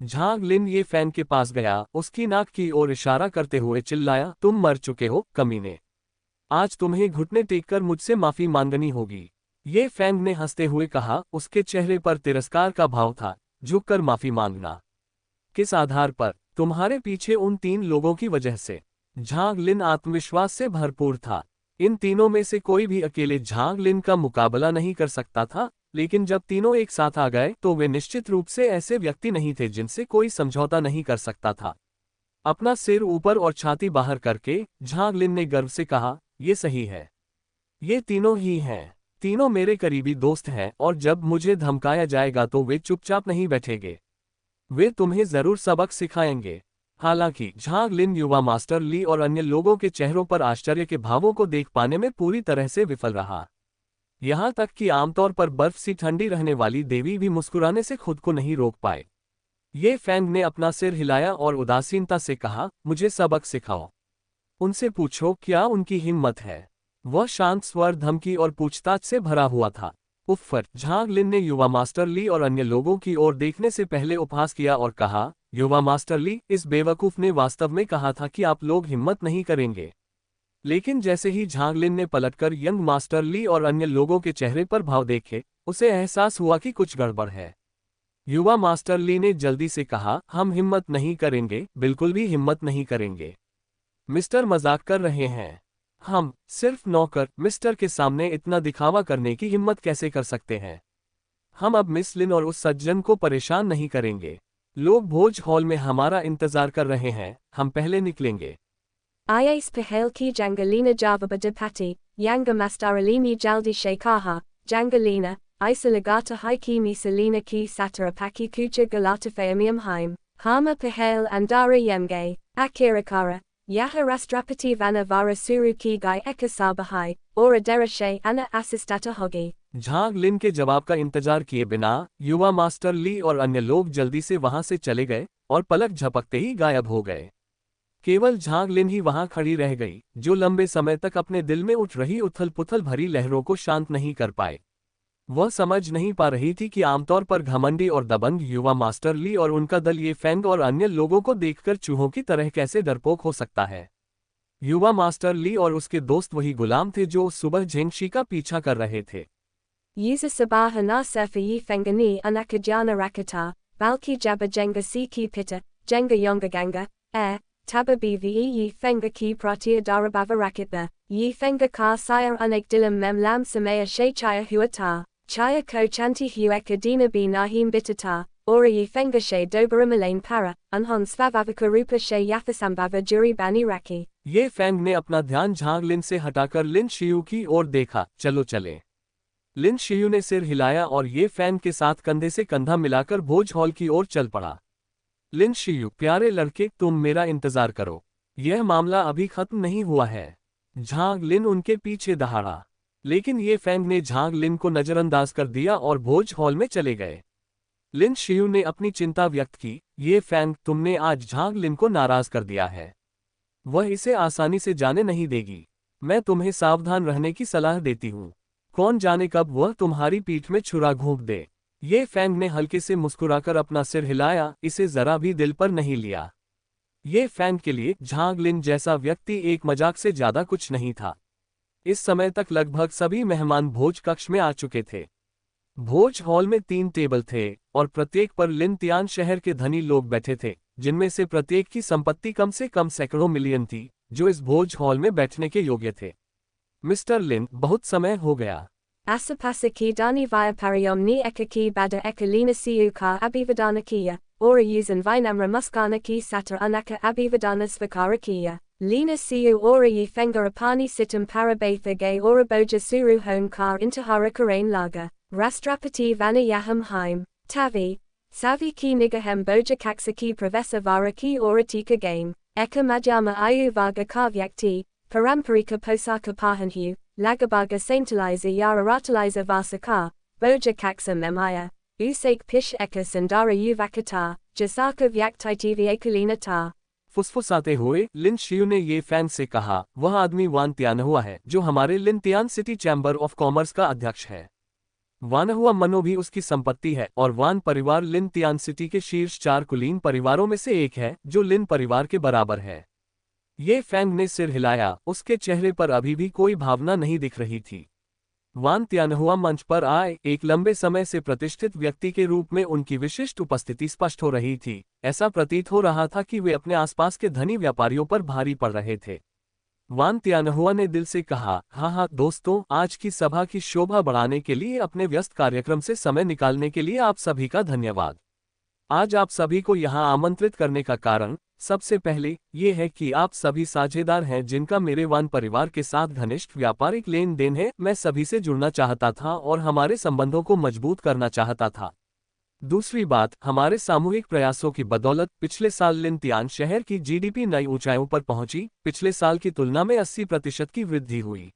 झांग लिन ये फैंग के पास गया, उसकी नाक की ओर इशारा करते हुए चिल्लाया, तुम मर चुके हो कमीने। आज तुम्हें घुटने टेककर मुझसे माफी मांगनी होगी। ये फैंग ने हंसते हुए कहा, उसके चेहरे पर तिरस्कार का भाव था। झुककर माफी मांगना? किस आधार पर? तुम्हारे पीछे उन 3 लोगों की वजह से। झांग लिन आत्मविश्वास से भरपूर था। इन तीनों में से कोई भी अकेले झांग लिन का मुकाबला नहीं कर सकता था, लेकिन जब तीनों एक साथ आ गए तो वे निश्चित रूप से ऐसे व्यक्ति नहीं थे जिनसे कोई समझौता नहीं कर सकता था। अपना सिर ऊपर और छाती बाहर करके झांग लिन ने गर्व से कहा, ये सही है। ये तीनों ही हैं। तीनों मेरे करीबी दोस्त हैं और जब मुझे धमकाया जाएगा तो वे चुपचाप नहीं बैठेंगे। वे तुम्हें जरूर सबक सिखाएंगे। हालांकि झांग लिन युवा मास्टर ली और अन्य लोगों के चेहरों पर आश्चर्य के भावों को देख पाने में पूरी तरह से विफल रहा। यहां तक कि आमतौर पर बर्फ सी ठंडी रहने वाली देवी भी मुस्कुराने से खुद को नहीं रोक पाए। ये फैंग ने अपना सिर हिलाया और उदासीनता से कहा, मुझे सबक सिखाओ। उनसे पूछो क्या उनकी हिम्मत है। वह शांत स्वर, धमकी और पूछताछ से भरा हुआ था। उफ़र! झांग लिन ने युवा मास्टर ली और अन्य लोगों की ओर देखने से पहले उपहास किया और कहा, युवा मास्टर ली, इस बेवकूफ ने वास्तव में कहा था कि आप लोग हिम्मत नहीं करेंगे। लेकिन जैसे ही झांग लिन ने पलटकर यंग मास्टर ली और अन्य लोगों के चेहरे पर भाव देखे, उसे एहसास हुआ कि कुछ गड़बड़ है। युवा मास्टर ली ने जल्दी से कहा, हम हिम्मत नहीं करेंगे, बिल्कुल भी हिम्मत नहीं करेंगे। मिस्टर मजाक कर रहे हैं। हम सिर्फ नौकर मिस्टर के सामने इतना दिखावा करने की हिम्मत कैसे कर सकते हैं। हम अब मिस लिन और उस सज्जन को परेशान नहीं करेंगे। लोग भोज हॉल में हमारा इंतजार कर रहे हैं, हम पहले निकलेंगे। Ias pahel ki Jangalina Javaba Dipati, Yanga Mastaralini Jaldi Shekaha, Jangalina, Isalagata Haiki Misalina ki Satarapaki Kucha Galata Feamium Heim, Hama pahel Andara Yemge, Akirakara, Yaha Rastrapati Vana Vara Suru ki Gai Ekasabahai, Ora Derashe Anna Assistata Hogi। Jhang लिन के जवाब का इंतजार किए बिना युवा master ली और अन्य लोग जल्दी से वहां से चले गए और पलक झपकते ही गायब हो गए। केवल झांग लिन ही वहां खड़ी रह गई, जो लंबे समय तक अपने दिल में उठ रही उथल पुथल भरी लहरों को शांत नहीं कर पाए। वह समझ नहीं पा रही थी कि आमतौर पर घमंडी और दबंग युवा मास्टर ली और उनका दल ये फैंग और अन्य लोगों को देखकर चूहों की तरह कैसे डरपोक हो सकता है। युवा मास्टर ली और उसके दोस्त वही गुलाम थे जो उस सुबह झेंगशी का पीछा कर रहे थे। User Sabaha na Surfa Yi Fengani Anakajana Rakata, Balki Jabba Jenga Si Ki Pitta, Jenga Yonga Ganga, Air, Taba BVE Yi Fenga Ki Pratia Darabava Rakitha, Yi Fenga Ka Sire Unek Dilam Mem Lam Samaya She Chaya Huata, Chaya Ko Chanti Hueka Dina B Nahim Bitata, Ora Yi Fenga She Dobaramalain Para, Unhon Svavavaka Rupa She Yathasambava Juri Bani Raki। ये Fang ने अपना ध्यान झांग लिन से हटाकर लिन शियू की ओर देखा। चलो चले। लिन शियू ने सिर हिलाया और ये फैंग के साथ कंधे से कंधा मिलाकर भोज हॉल की ओर चल पड़ा। लिन शियू, प्यारे लड़के, तुम मेरा इंतजार करो, यह मामला अभी खत्म नहीं हुआ है। झांग लिन उनके पीछे दहाड़ा, लेकिन ये फैंग ने झांग लिन को नजरअंदाज कर दिया और भोज हॉल में चले गए। लिन शियू ने अपनी चिंता व्यक्त की, ये फैंग, तुमने आज झांग लिन को नाराज कर दिया है। वह इसे आसानी से जाने नहीं देगी। मैं तुम्हें सावधान रहने की सलाह देती हूँ। कौन जाने कब वह तुम्हारी पीठ में छुरा घोंप दे। ये फैंग ने हल्के से मुस्कुराकर अपना सिर हिलाया, इसे जरा भी दिल पर नहीं लिया। ये फैंग के लिए झांग लिन जैसा व्यक्ति एक मजाक से ज्यादा कुछ नहीं था। इस समय तक लगभग सभी मेहमान भोज कक्ष में आ चुके थे। भोज हॉल में 3 टेबल थे और प्रत्येक पर लिन तियान शहर के धनी लोग बैठे थे, जिनमें से प्रत्येक की संपत्ति कम से कम सैकड़ों मिलियन थी, जो इस भोज हॉल में बैठने के योग्य थे। मिस्टर लिन, बहुत समय हो गया। Asapasaki dani via pariomni ekaki bada ekalina siuka abivadanakia, ora yusan vinamra muskanaki sata unaka abivadanas vakarakia. Lina siu ora yi fengarapani situm parabatha gay ora boja suru hone kar intahara karain laga. Rastrapati vana yaham haim. Tavi. Savi ki nigahem boja kaksaki pravesa varaki ora tika game. Eka majama ayu vaga kavyakti. Paramparika posaka pahanhu. Lagabaga saintaliza yara rataliza vasaka, boja kaksa memaya, usake pish eka sandara uvakata, jasaka vyaktitiva ekulina ta. फुसफुसाते हुए लिन शियू ने ये Fang से कहा, वह आदमी वान तियानहुआ है, जो हमारे Lin Tian city chamber of commerce का अध्यक्ष है। वानहुआ मनो भी उसकी संपत्ति है और वान परिवार लिन तियान सिटी के शीर्ष 4 कुलीन परिवारों में से एक है, जो लिन परिवार के बराबर है। ये फैंग ने सिर हिलाया, उसके चेहरे पर अभी भी कोई भावना नहीं दिख रही थी। वान तियानहुआ मंच पर आए एक लंबे समय से प्रतिष्ठित व्यक्ति के रूप में उनकी विशिष्ट उपस्थिति स्पष्ट हो रही थी। ऐसा प्रतीत हो रहा था कि वे अपने आसपास के धनी व्यापारियों पर भारी पड़ रहे थे। वान तियानहुआ ने दिल से कहा, हाँ दोस्तों, आज की सभा की शोभा बढ़ाने के लिए अपने व्यस्त कार्यक्रम से समय निकालने के लिए आप सभी का धन्यवाद। आज आप सभी को यहाँ आमंत्रित करने का कारण सबसे पहले ये है कि आप सभी साझेदार हैं जिनका मेरे वान परिवार के साथ घनिष्ठ व्यापारिक लेन देन है। मैं सभी से जुड़ना चाहता था और हमारे संबंधों को मजबूत करना चाहता था। दूसरी बात, हमारे सामूहिक प्रयासों की बदौलत पिछले साल लिन तियान शहर की जीडीपी नई ऊंचाइयों पर पहुंची। पिछले साल की तुलना में 80% की वृद्धि हुई।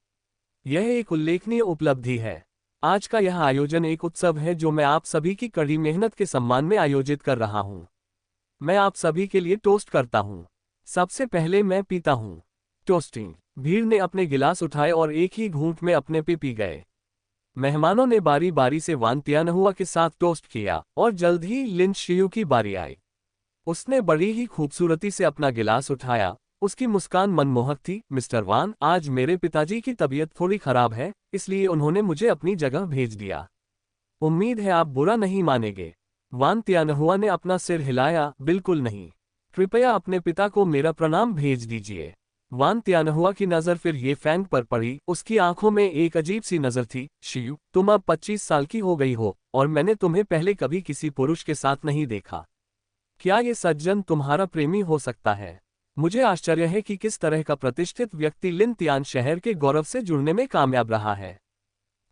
यह एक उल्लेखनीय उपलब्धि है। आज का यह आयोजन एक उत्सव है जो मैं आप सभी की कड़ी मेहनत के सम्मान में आयोजित कर रहा हूं। मैं आप सभी के लिए टोस्ट करता हूं। सबसे पहले मैं पीता हूं। टोस्टिंग। भीड़ ने अपने गिलास उठाए और एक ही घूंट में अपने पे पी गए। मेहमानों ने बारी बारी से वान तियानहुआ के साथ टोस्ट किया और जल्द ही लिन शियू की बारी आई। उसने बड़ी ही खूबसूरती से अपना गिलास उठाया। उसकी मुस्कान मनमोहक थी। मिस्टर वान, आज मेरे पिताजी की तबीयत थोड़ी खराब है, इसलिए उन्होंने मुझे अपनी जगह भेज दिया। उम्मीद है आप बुरा नहीं मानेंगे। वान तियानहुआ ने अपना सिर हिलाया, बिल्कुल नहीं। कृपया अपने पिता को मेरा प्रणाम भेज दीजिए। वान तियानहुआ की नज़र फिर ये फैंग पर पड़ी। उसकी आंखों में एक अजीब सी नज़र थी। शियू, तुम अब 25 साल की हो गई हो और मैंने तुम्हें पहले कभी किसी पुरुष के साथ नहीं देखा। क्या ये सज्जन तुम्हारा प्रेमी हो सकता है? मुझे आश्चर्य है कि किस तरह का प्रतिष्ठित व्यक्ति लिन तियान शहर के गौरव से जुड़ने में कामयाब रहा है।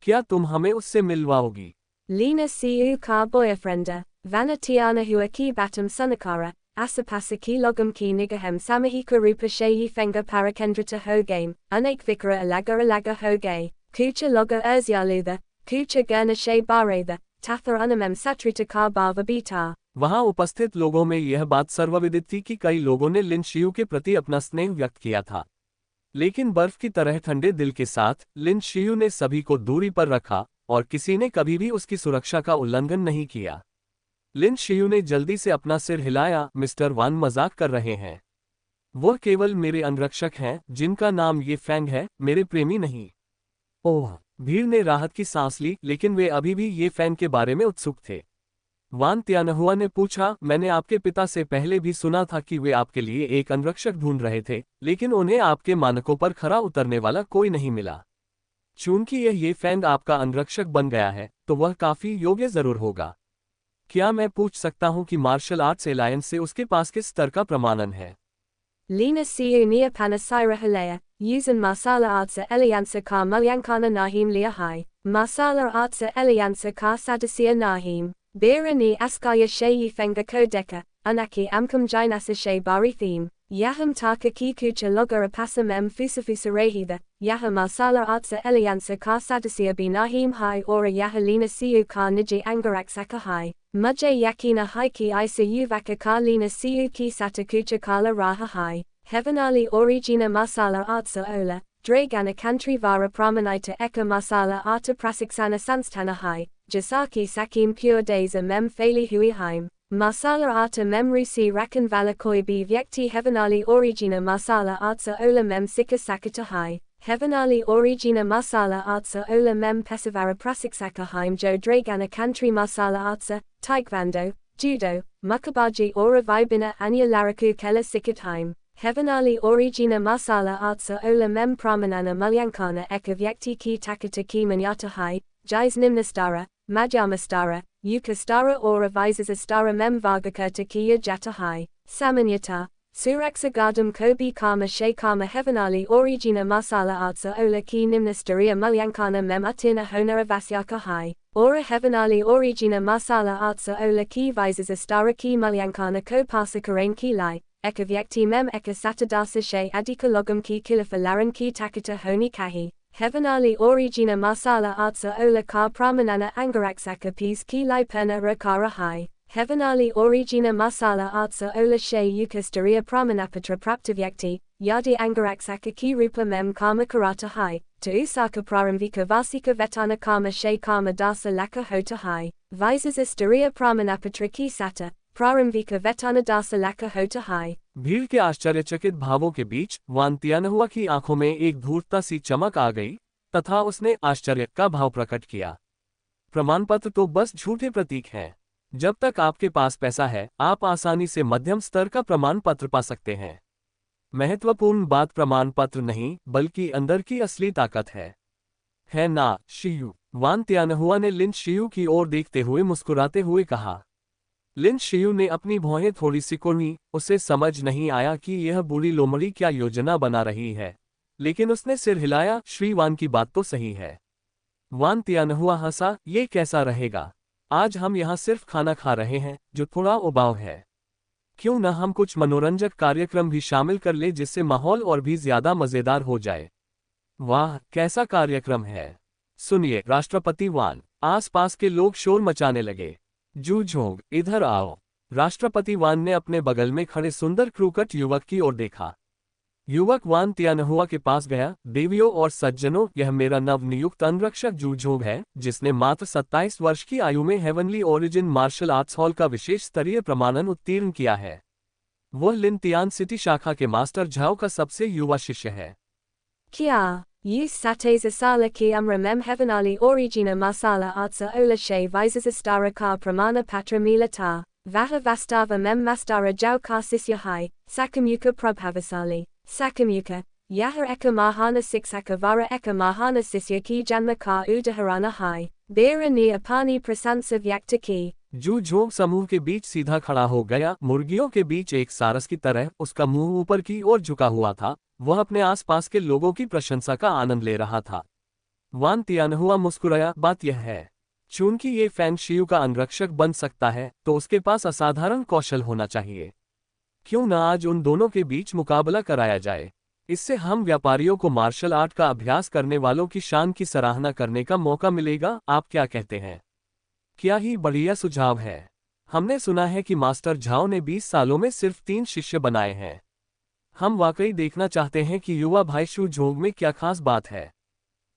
क्या तुम हमें उससे मिलवाओगी? Lina siu ka boyfrienda, vana tiana hua ki batum sunakara, asapasaki logum ki nigahem samahika rupa shayi fenga parakendrata ho game, unak vikara alaga ho gay, kucha loga urzyaluda, kucha gurna shay baretha, tathar unamem satrita ka bava bita. वहां उपस्थित लोगों में यह बात सर्वविदित थी कि कई लोगों ने लिन शियू के प्रति अपना स्नेह व्यक्त किया था, लेकिन बर्फ की तरह ठंडे दिल के साथ लिन शियू ने सभी को दूरी पर रखा और किसी ने कभी भी उसकी सुरक्षा का उल्लंघन नहीं किया। लिन शियू ने जल्दी से अपना सिर हिलाया। मिस्टर वान मजाक कर रहे हैं। वह केवल मेरे अंगरक्षक हैं जिनका नाम ये फैंग है, मेरे प्रेमी नहीं। ओह! भीड़ ने राहत की सांस ली, लेकिन वे अभी भी ये फैंग के बारे में उत्सुक थे। वान तियानहुआ ने पूछा, मैंने आपके पिता से पहले भी सुना था कि वे आपके लिए एक अंगरक्षक ढूंढ रहे थे, लेकिन उन्हें आपके मानकों पर खरा उतरने वाला कोई नहीं मिला। चूंकि ये फैंग आपका अंगरक्षक बन गया है, तो वह काफी योग्य जरूर होगा। क्या मैं पूछ सकता हूं कि मार्शल आर्ट्स एलायंस से उसके पास किस स्तर का प्रमाणन है? Lina siu nia panasira halea, usan marsala artsa eliansa ka mulyankana nahim liahai, Marsala Arza Elianza Ka Sadasia Nahim. Bira ni Askaya Sheyi Fenga Kodeka, Anaki Amkum Jinasa She Bari Theme. Yaham Taka Kikucha Loga Apasa Mem Fusafusa Rehida, Yaha Marsala Arza Elianza Ka Sadasia Binahim Hai Ora Yahalina Siu Ka Niji Angaraksaka Hai. Mujay Yakina Haiki Isa Uvaka Ka Lina Siu Ki Satakucha Kala Raha Hai. Heavenali Origina Marsala Arza Ola. Dragana Kantri Vara Pramanita Eka Marsala Arta Prasiksana Sanstana Hai, Jasaki Sakim Pure Days Mem Fali Hui Haim, Marsala Arta Mem Rusi Rakan Vala Koi Bi Vyekti Heavenali Origina Marsala Arta Ola Mem Sika Sakata Hai, Heavenali Origina Marsala Arta Ola Mem Pesavara Prasiksaka Haim Jo Dragana Kantri Marsala Arta, Taekwondo, Judo, Mukabaji Ora Vibina Anya Laraku Kela Sikat Haim. Heavenali Origina Marsala Arza Ola Mem Pramanana Mulyankana Eka Vyekti Ki Takata Ki Manyata Hai, Jais Nimnastara, Madhyamastara, Yukastara Ora Visasastara Mem Vagaka Takiya Jata Hai, Samanyata, Suraksa Gardam Kobi Karma She Karma Heavenali Origina Marsala Arza Ola Ki Nimnastaria Mulyankana Mem Atina Honara Vasyaka Hai, Ora Heavenali Origina Marsala Arza Ola Ki Visasastara Ki Mulyankana Ko Pasakarain Ki Lai. Eka Vyekti Mem Eka Satadasa She Adika Logam Ki Kilafalaran Ki Takata Honi Kahi, Heavenali Origina Marsala Arza Ola Ka Pramanana Angaraksaka Peace Ki Lai Perna Rakara Hai, Heavenali Origina Marsala Arza Ola She Yukastaria Pramanapatra Praptavyekti, Yadi Angaraksaka Ki Rupa Mem Karma Karata Hai, To Usaka Praramvika Vasika Vetana Karma She Karma Dasa Laka Hota Hai, Visasistaria Pramanapatra Ki Sata. प्रारंभिक वेटाना दास लका होता है। भीड़ के आश्चर्यचकित भावों के बीच वांतियानहुआ की आंखों में एक धूर्तता सी चमक आ गई तथा उसने आश्चर्य का भाव प्रकट किया। प्रमाणपत्र तो बस झूठे प्रतीक हैं। जब तक आपके पास पैसा है आप आसानी से मध्यम स्तर का प्रमाण पत्र पा सकते हैं। महत्वपूर्ण बात प्रमाण पत्र नहीं बल्कि अंदर की असली ताकत है ना शियू? वांतियानहुआ ने लिन शियू की ओर देखते हुए मुस्कुराते हुए कहा। लिन शियू ने अपनी भौहें थोड़ी सी कुर्मी, उसे समझ नहीं आया कि यह बूढ़ी लोमड़ी क्या योजना बना रही है, लेकिन उसने सिर हिलाया। श्री वान की बात तो सही है। वान तियानहुआ हंसा, ये कैसा रहेगा? आज हम यहाँ सिर्फ खाना खा रहे हैं जो थोड़ा उबाऊ है। क्यों न हम कुछ मनोरंजक कार्यक्रम भी शामिल कर ले जिससे माहौल और भी ज्यादा मजेदार हो जाए। वाह, कैसा कार्यक्रम है! सुनिए राष्ट्रपति वान। आसपास के लोग शोर मचाने लगे। जू झोंग, इधर आओ। राष्ट्रपति वान ने अपने बगल में खड़े सुंदर क्रूकट युवक की ओर देखा। युवक वान तियानहुआ के पास गया। देवियों और सज्जनों, यह मेरा नवनियुक्त अंगरक्षक जू झोंग है, जिसने मात्र 27 वर्ष की आयु में heavenly origin martial arts hall का विशेष स्तरीय प्रमाणन उत्तीर्ण किया है। वह लिन तियान सिटी शाखा के मास्टर झाओ का सबसे युवा शिष्य है। क्या Yus sates asala ki mem heavenali origina marsala arza ola she visasastara ka pramana patra milata, vaha vastava mem mastara jau ka sisya hai, sakamuka prabhavasali, sakamuka, yaha eka mahana siksaka vara eka mahana sisya ki janma ka udaharana hai, bera ni apani prasansa vyakta ki। जू Zhong समूह के बीच सीधा खड़ा हो गया। मुर्गियों के बीच एक सारस की तरह उसका मुंह ऊपर की ओर झुका हुआ था। वह अपने आसपास के लोगों की प्रशंसा का आनंद ले रहा था। वान तियानहुआ मुस्कुराया, बात यह है, चूंकि ये फैंग शियू का अंगरक्षक बन सकता है तो उसके पास असाधारण कौशल होना चाहिए। क्यों न आज उन दोनों के बीच मुकाबला कराया जाए। इससे हम व्यापारियों को मार्शल आर्ट का अभ्यास करने वालों की शान की सराहना करने का मौका मिलेगा। आप क्या कहते हैं? क्या ही बढ़िया सुझाव है। हमने सुना है कि मास्टर झाओ ने 20 सालों में सिर्फ 3 शिष्य बनाए हैं। हम वाकई देखना चाहते हैं कि युवा भाई शू झोंग में क्या खास बात है।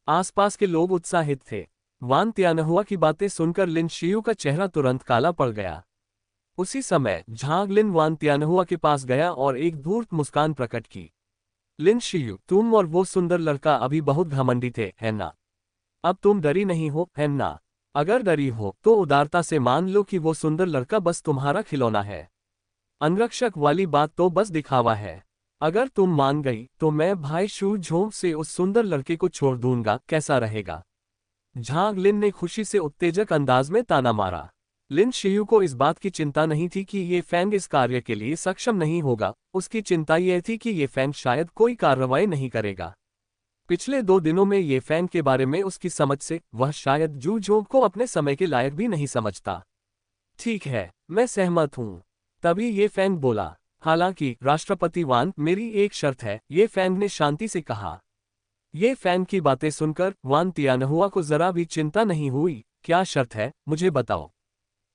आसपास के लोग उत्साहित थे। वान तियानहुआ की बातें सुनकर लिन शियू का चेहरा तुरंत काला पड़ गया। उसी समय झांग लिन वान तियानहुआ के पास गया और एक धूर्त मुस्कान प्रकट की। लिन शियू, तुम और वो सुंदर लड़का अभी बहुत घमंडी थे, है ना? अब तुम डरी नहीं हो, है ना? अगर डरी हो तो उदारता से मान लो कि वो सुंदर लड़का बस तुम्हारा खिलौना है। अंगरक्षक वाली बात तो बस दिखावा है। अगर तुम मान गई तो मैं भाई शू झोंग से उस सुंदर लड़के को छोड़ दूंगा, कैसा रहेगा? झांग लिन ने खुशी से उत्तेजक अंदाज में ताना मारा। लिन शियू को इस बात की चिंता नहीं थी कि ये फैंग इस कार्य के लिए सक्षम नहीं होगा। उसकी चिंता यह थी कि ये फैंग शायद कोई कार्रवाई नहीं करेगा। पिछले 2 दिनों में ये फैन के बारे में उसकी समझ से वह शायद जू झोंग को अपने समय के लायक भी नहीं समझता। ठीक है, मैं सहमत हूँ। तभी ये फैन बोला, हालांकि राष्ट्रपति वान, मेरी एक शर्त है, ये फैन ने शांति से कहा। ये फैन की बातें सुनकर वान तियानहुआ को जरा भी चिंता नहीं हुई। क्या शर्त है, मुझे बताओ।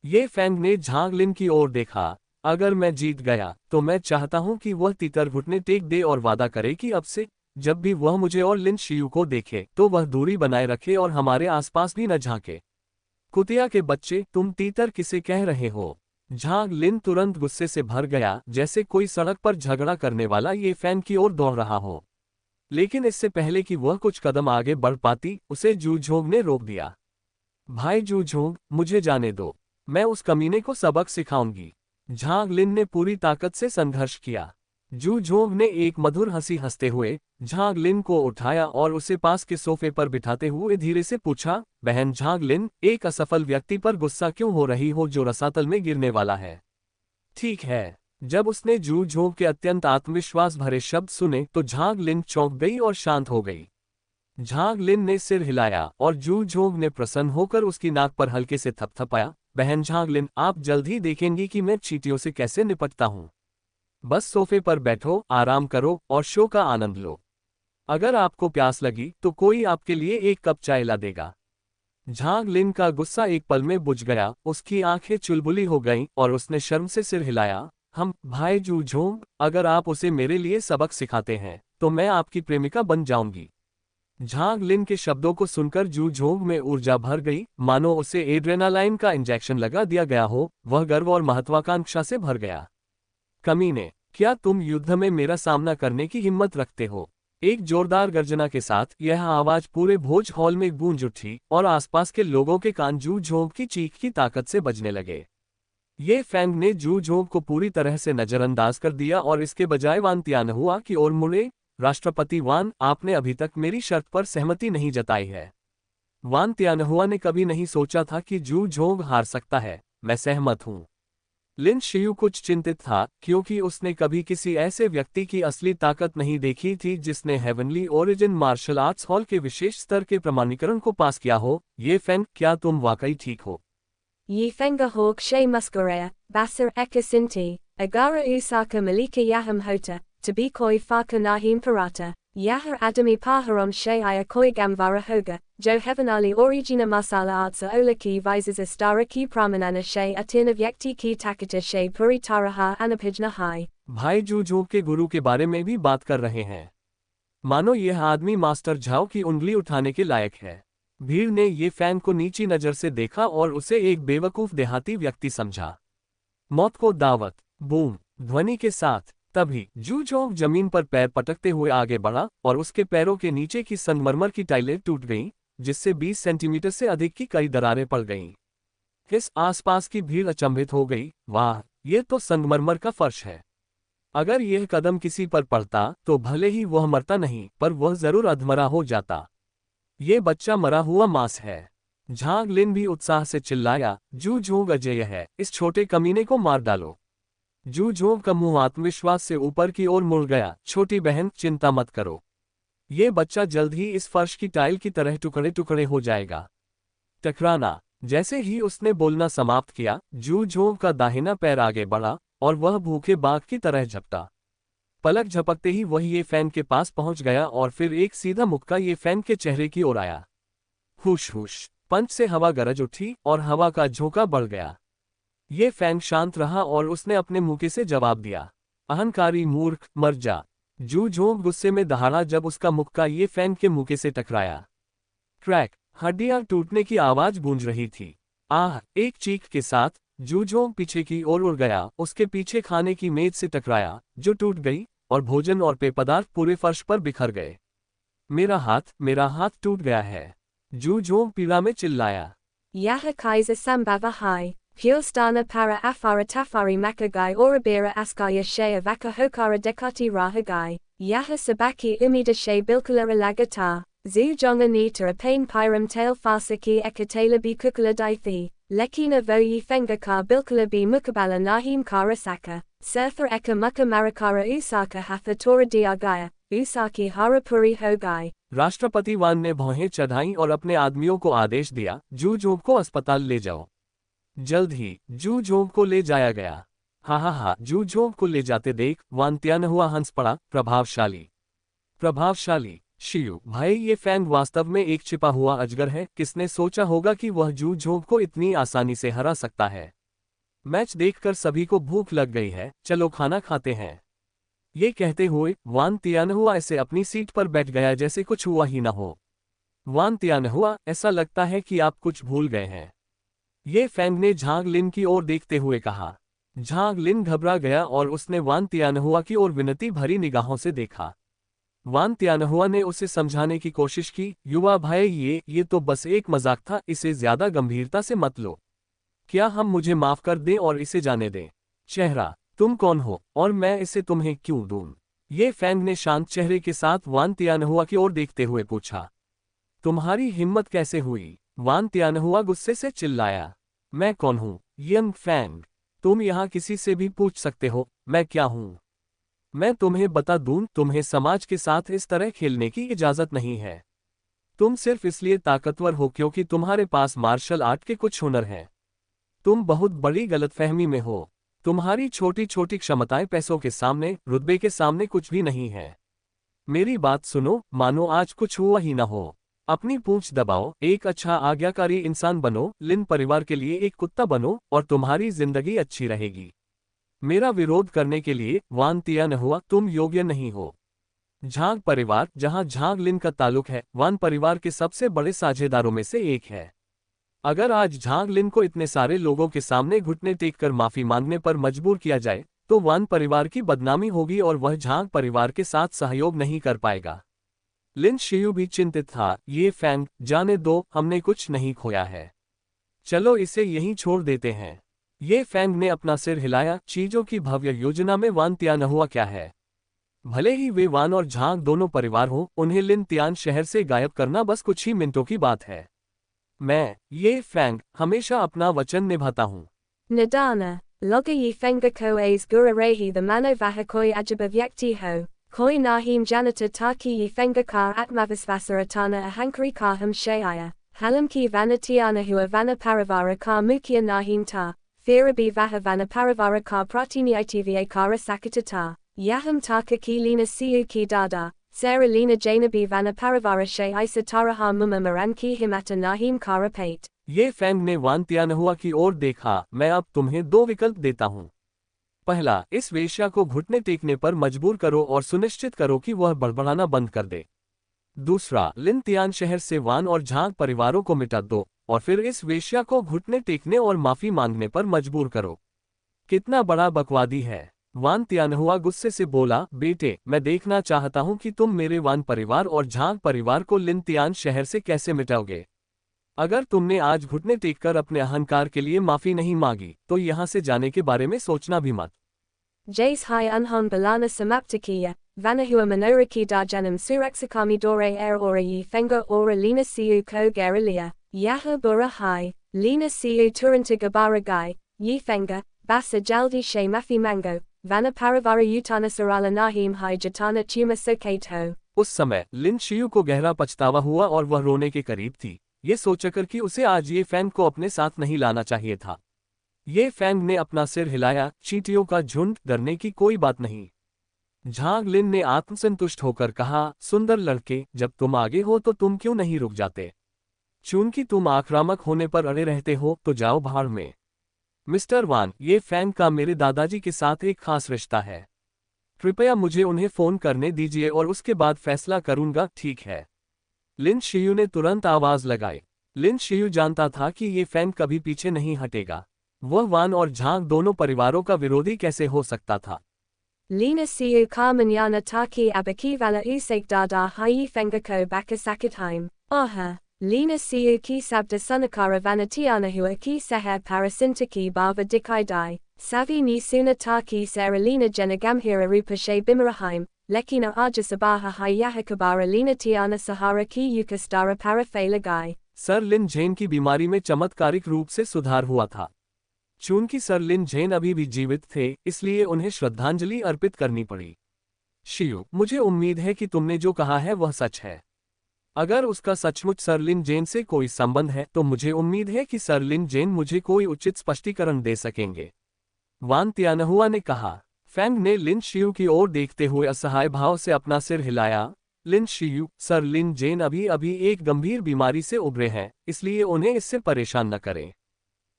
ये फैन ने झांग लिन की ओर देखा। अगर मैं जीत गया तो मैं चाहता हूं कि वह तीतर घुटने टेक दे और वादा करे कि अब से जब भी वह मुझे और लिन शियू को देखे तो वह दूरी बनाए रखे और हमारे आसपास भी न झांके। कुतिया के बच्चे, तुम तीतर किसे कह रहे हो? झांग लिन तुरंत गुस्से से भर गया, जैसे कोई सड़क पर झगड़ा करने वाला ये फैन की ओर दौड़ रहा हो। लेकिन इससे पहले कि वह कुछ कदम आगे बढ़ पाती, उसे जू झोंग ने रोक दिया। भाई जू झोंग, मुझे जाने दो, मैं उस कमीने को सबक सिखाऊंगी। झांग लिन ने पूरी ताकत से संघर्ष किया। जू झोंग ने एक मधुर हंसी हंसते हुए झांग लिन को उठाया और उसे पास के सोफे पर बिठाते हुए धीरे से पूछा, बहन झांग लिन, एक असफल व्यक्ति पर गुस्सा क्यों हो रही हो जो रसातल में गिरने वाला है? ठीक है। जब उसने जू झोंग के अत्यंत आत्मविश्वास भरे शब्द सुने तो झांग लिन चौंक गई और शांत हो गई। झांग लिन ने सिर हिलाया और जू झोंग ने प्रसन्न होकर उसकी नाक पर हल्के से थपथपाया। बहन झांग लिन, आप जल्द ही देखेंगी कि मैं चींटियों से कैसे निपटता हूँ। बस सोफे पर बैठो, आराम करो और शो का आनंद लो। अगर आपको प्यास लगी तो कोई आपके लिए एक कप चाय ला देगा। झांग लिन का गुस्सा एक पल में बुझ गया, उसकी आंखें चुलबुली हो गईं और उसने शर्म से सिर हिलाया। हम भाई जू झोंग, अगर आप उसे मेरे लिए सबक सिखाते हैं तो मैं आपकी प्रेमिका बन जाऊंगी। झांग लिन के शब्दों को सुनकर जू झोंग में ऊर्जा भर गई, मानो उसे एड्रेनालाइन का इंजेक्शन लगा दिया गया हो। वह गर्व और महत्वाकांक्षा से भर गया। कमीने, क्या तुम युद्ध में मेरा सामना करने की हिम्मत रखते हो? एक जोरदार गर्जना के साथ यह आवाज पूरे भोज हॉल में गूंज उठी और आसपास के लोगों के कान जू झोंग की चीख की ताकत से बजने लगे। ये फैंग ने जू झोंग को पूरी तरह से नजरअंदाज कर दिया और इसके बजाय वान तियानहुआ की ओर मुड़े। राष्ट्रपति वान, आपने अभी तक मेरी शर्त पर सहमति नहीं जताई है। वान तियानहुआ ने कभी नहीं सोचा था कि जू झोंग हार सकता है। मैं सहमत हूं। लिन शियू कुछ चिंतित था, क्योंकि उसने कभी किसी ऐसे व्यक्ति की असली ताकत नहीं देखी थी जिसने heavenly origin martial arts hall के विशेष स्तर के प्रमाणीकरण को पास किया हो। ये फैंग, क्या तुम वाकई ठीक हो? Ye fenga hawk she muscaria, basser eka sinti, agara usaka malika yaham hota, tabikoi faka nahim parata, yahar adami paharom she ayakoi gamvara hoga, jo heavenali origina masala artsa olaki vises astara ki pramanana she atin avyakti ki takata she puri taraha anapijna hai। भाई जू Zhong के गुरु के बारे में भी बात कर रहे हैं। मानो यह आदमी मास्टर झाओ की उंगली उठाने के लायक है। भीड़ ने ये फैन को नीची नजर से देखा और उसे एक बेवकूफ देहाती व्यक्ति समझा। मौत को दावत, बूम ध्वनि के साथ तभी जू झोंग जमीन पर पैर पटकते हुए आगे बढ़ा और उसके पैरों के नीचे की संगमरमर की टाइलें टूट गईं, जिससे 20 सेंटीमीटर से अधिक की कई दरारें पड़ गईं। इस आसपास की भीड़ अचंभित हो गई। वाह, ये तो संगमरमर का फर्श है। अगर यह कदम किसी पर पड़ता तो भले ही वह मरता नहीं, पर वह जरूर अधमरा हो जाता। ये बच्चा मरा हुआ मांस है। झांग लिन भी उत्साह से चिल्लाया, जू झोंग अजेय है, इस छोटे कमीने को मार डालो। जू झोंग का मुंह आत्मविश्वास से ऊपर की ओर मुड़ गया। छोटी बहन, चिंता मत करो, ये बच्चा जल्द ही इस फर्श की टाइल की तरह टुकड़े टुकड़े हो जाएगा। टकराना। जैसे ही उसने बोलना समाप्त किया, जू झोंग का दाहिना पैर आगे बढ़ा और वह भूखे बाघ की तरह झपटा। पलक झपकते ही वह ये फैन के पास पहुंच गया और फिर एक सीधा मुक्का ये फैन के चेहरे की ओर आया। हुश हुश, पंच से हवा गरज उठी और हवा का झोंका बढ़ गया। ये फैन शांत रहा और उसने अपने मुक्के से जवाब दिया, अहंकारी मूर्ख, मर जा। जू झोंग गुस्से में दहाड़ा जब उसका मुक्का ये फैन के मुक्के से टकराया। क्रैक, हड्डियां टूटने की आवाज गूंज रही थी। आह, एक चीख के साथ जू झोंग पीछे की ओर उड़ गया। उसके पीछे खाने की मेज से टकराया, जो टूट गई और भोजन और पेय पदार्थ पूरे फर्श पर बिखर गए। मेरा हाथ टूट गया है। जू झोंग पीड़ा में चिल्लाया। Yaha Kaiser Sambava Hai, Purestana para Afara Tafari Makagai Orabira Askaya Shea Vaka Hokara Dekati Rahagai, Yaha Sabaki Umida She Bilkula Lagata. Zu jonga ni to a pain pyram tail farsaki ekatela bi kukula daithi, lekina vo yi fenga ka bilkula bi mukabala nahim karasaka, surfer eka muka marakara usaka hatha tora diagaya, usaki harapuri hogai. राष्ट्रपति वान ने भौहें चढ़ाई और अपने आदमियों को आदेश दिया, जू जोब को अस्पताल ले जाओ। जल्द ही जू जोब को ले जाया गया। हा, जू जोब को ले जाते देख वान त्यानहुआ हंस पड़ा। प्रभावशाली शियू भाई, ये फैंग वास्तव में एक छिपा हुआ अजगर है। किसने सोचा होगा कि वह जू जोब को इतनी आसानी से हरा सकता है। मैच देखकर सभी को भूख लग गई है, चलो खाना खाते हैं। ये कहते हुए वान तियानहुआ ऐसे अपनी सीट पर बैठ गया जैसे कुछ हुआ ही ना हो। वान तियानहुआ, ऐसा लगता है कि आप कुछ भूल गए हैं, ये फैंग ने झांग लिन की ओर देखते हुए कहा। झांग लिन घबरा गया और उसने वान तियानहुआ की ओर विनती भरी निगाहों से देखा। वान तियानहुआ ने उसे समझाने की कोशिश की, युवा भाई, ये तो बस एक मजाक था, इसे ज्यादा गंभीरता से मत लो। क्या हम मुझे माफ कर दें और इसे जाने दें? चेहरा, तुम कौन हो और मैं इसे तुम्हें क्यों दूं? ये फैंग ने शांत चेहरे के साथ वान तियानहुआ की ओर देखते हुए पूछा। तुम्हारी हिम्मत कैसे हुई? वान तियानहुआ गुस्से से चिल्लाया। मैं कौन हूं? यंग फैंग, तुम यहां किसी से भी पूछ सकते हो मैं क्या हूं। मैं तुम्हें बता दूं, तुम्हें समाज के साथ इस तरह खेलने की इजाजत नहीं है। तुम सिर्फ इसलिए ताकतवर हो क्योंकि तुम्हारे पास मार्शल आर्ट के कुछ हुनर हैं। तुम बहुत बड़ी गलतफहमी में हो। तुम्हारी छोटी छोटी क्षमताएं पैसों के सामने, रुतबे के सामने कुछ भी नहीं है। मेरी बात सुनो, मानो आज कुछ हुआ ही ना हो। अपनी पूंछ दबाओ, एक अच्छा आज्ञाकारी इंसान बनो, लिन परिवार के लिए एक कुत्ता बनो और तुम्हारी जिंदगी अच्छी रहेगी। मेरा विरोध करने के लिए वान तियानहुआ तुम योग्य नहीं हो। झांग परिवार, जहां झांग लिन का ताल्लुक है, वान परिवार के सबसे बड़े साझेदारों में से एक है। अगर आज झांग लिन को इतने सारे लोगों के सामने घुटने टेककर माफी मांगने पर मजबूर किया जाए तो वान परिवार की बदनामी होगी और वह झांग परिवार के साथ सहयोग नहीं कर पाएगा। लिन शियू भी चिंतित था। ये फैंग, जाने दो, हमने कुछ नहीं खोया है, चलो इसे यहीं छोड़ देते हैं। ये फैंग ने अपना सिर हिलाया। चीजों की भव्य योजना में वान तियानहुआ क्या है? भले ही वे वान और झांग दोनों परिवार हों, उन्हें लिन तियान शहर से गायब करना बस कुछ ही मिनटों की बात है। मैं, ये फैंग, हमेशा अपना वचन निभाता हूँ। Nadana, loga yi fenga ko aes gura rehi the mano vaha koi ajaba vyakti ho, koi nahim janata taki yi fenga ka atmavasvasaratana ahankari ka hum shayaya, halam ki vanatiana hua vana paravara ka mukia nahim ta, firabi vaha vana paravara ka pratini itiva kara sakatata, yaham taka ki lina siu ki dada. Sarah Lina Janabi Vana Paravara Shay Isa Taraha Mumma Maranki Himata Nahim Karapate. ये Fang ने वान तियानहुआ की ओर देखा। मैं अब तुम्हें दो विकल्प देता हूं। पहला, इस वेश्या को घुटने टेकने पर मजबूर करो और सुनिश्चित करो कि वह बड़बड़ाना बंद कर दे। दूसरा, लिन तियान शहर से वान और झांग परिवारों को मिटा दो और फिर इस वेश्या को घुटने टेकने और माफी मांगने पर मजबूर करो। कितना बड़ा बकवादी है। वान तियानहुआ गुस्से से बोला, बेटे, मैं देखना चाहता हूं कि तुम मेरे वान परिवार और झांग परिवार को लिन तियान शहर से कैसे मिटाओगे। अगर तुमने आज घुटने टेककर अपने अहंकार के लिए माफी नहीं मांगी तो यहां से जाने के बारे में सोचना भी मत। Jace hai unhon balana samaptakiya, vanahua minoriki da janam suraksakami dore ora yi fenga ora lina siu ko garilia, yaha bura hai, lina siu turanta gabara gai, yi fenga, basa jaldi she mafi mango. Vana paravara utana sarala nahim hai jatana tuma sokato. उस समय लिन शियू को गहरा पछतावा हुआ और वह रोने के करीब थी, ये सोचकर कि उसे आज ये फैंग को अपने साथ नहीं लाना चाहिए था। ये फैंग ने अपना सिर हिलाया। चींटियों का झुंड, डरने की कोई बात नहीं। झांग लिन ने आत्मसंतुष्ट होकर कहा, सुंदर लड़के, जब तुम आगे हो तो तुम क्यों नहीं रुक जाते? चूंकि तुम आक्रामक होने पर अड़े रहते हो तो जाओ भाड़ में। मिस्टर वान, ये फैंग का मेरे दादाजी के साथ एक खास रिश्ता है। कृपया मुझे उन्हें फोन करने दीजिए और उसके बाद फैसला करूंगा, ठीक है? लिन शियू ने तुरंत आवाज लगाई। लिन शियू जानता था कि ये फैंग कभी पीछे नहीं हटेगा। वह वान और झांग दोनों परिवारों का विरोधी कैसे हो सकता था। Lina siu ka manyana taki abakivala usek dada hai fenga ko bakasakatheim. Aha. Lina siu ki sabda sunakara vanatiana hua ki seher parasintaki bava dikai dai. Savi ni suna taki saralina jenagamhira rupa she bimaraheim. lekina aja sabaha hayahakabara lina tiana sahara ki yukastara parafalagai। Sir Lin Zhen की बीमारी में चमत्कारिक रूप से सुधार हुआ था। चूंकि सर लिन झेन अभी भी जीवित थे, इसलिए उन्हें श्रद्धांजलि अर्पित करनी पड़ी। शियू, मुझे उम्मीद है कि तुमने जो कहा है वह सच है। अगर उसका सचमुच सर लिन जेन से कोई संबंध है तो मुझे उम्मीद है कि सर लिन जेन मुझे कोई उचित स्पष्टीकरण दे सकेंगे, वान तियानहुआ ने कहा। फैंग ने लिन शियू की ओर देखते हुए असहाय भाव से अपना सिर हिलाया। लिन शियू, सर लिन जेन अभी अभी एक गंभीर बीमारी से उभरे हैं, इसलिए उन्हें इससे परेशान न करें।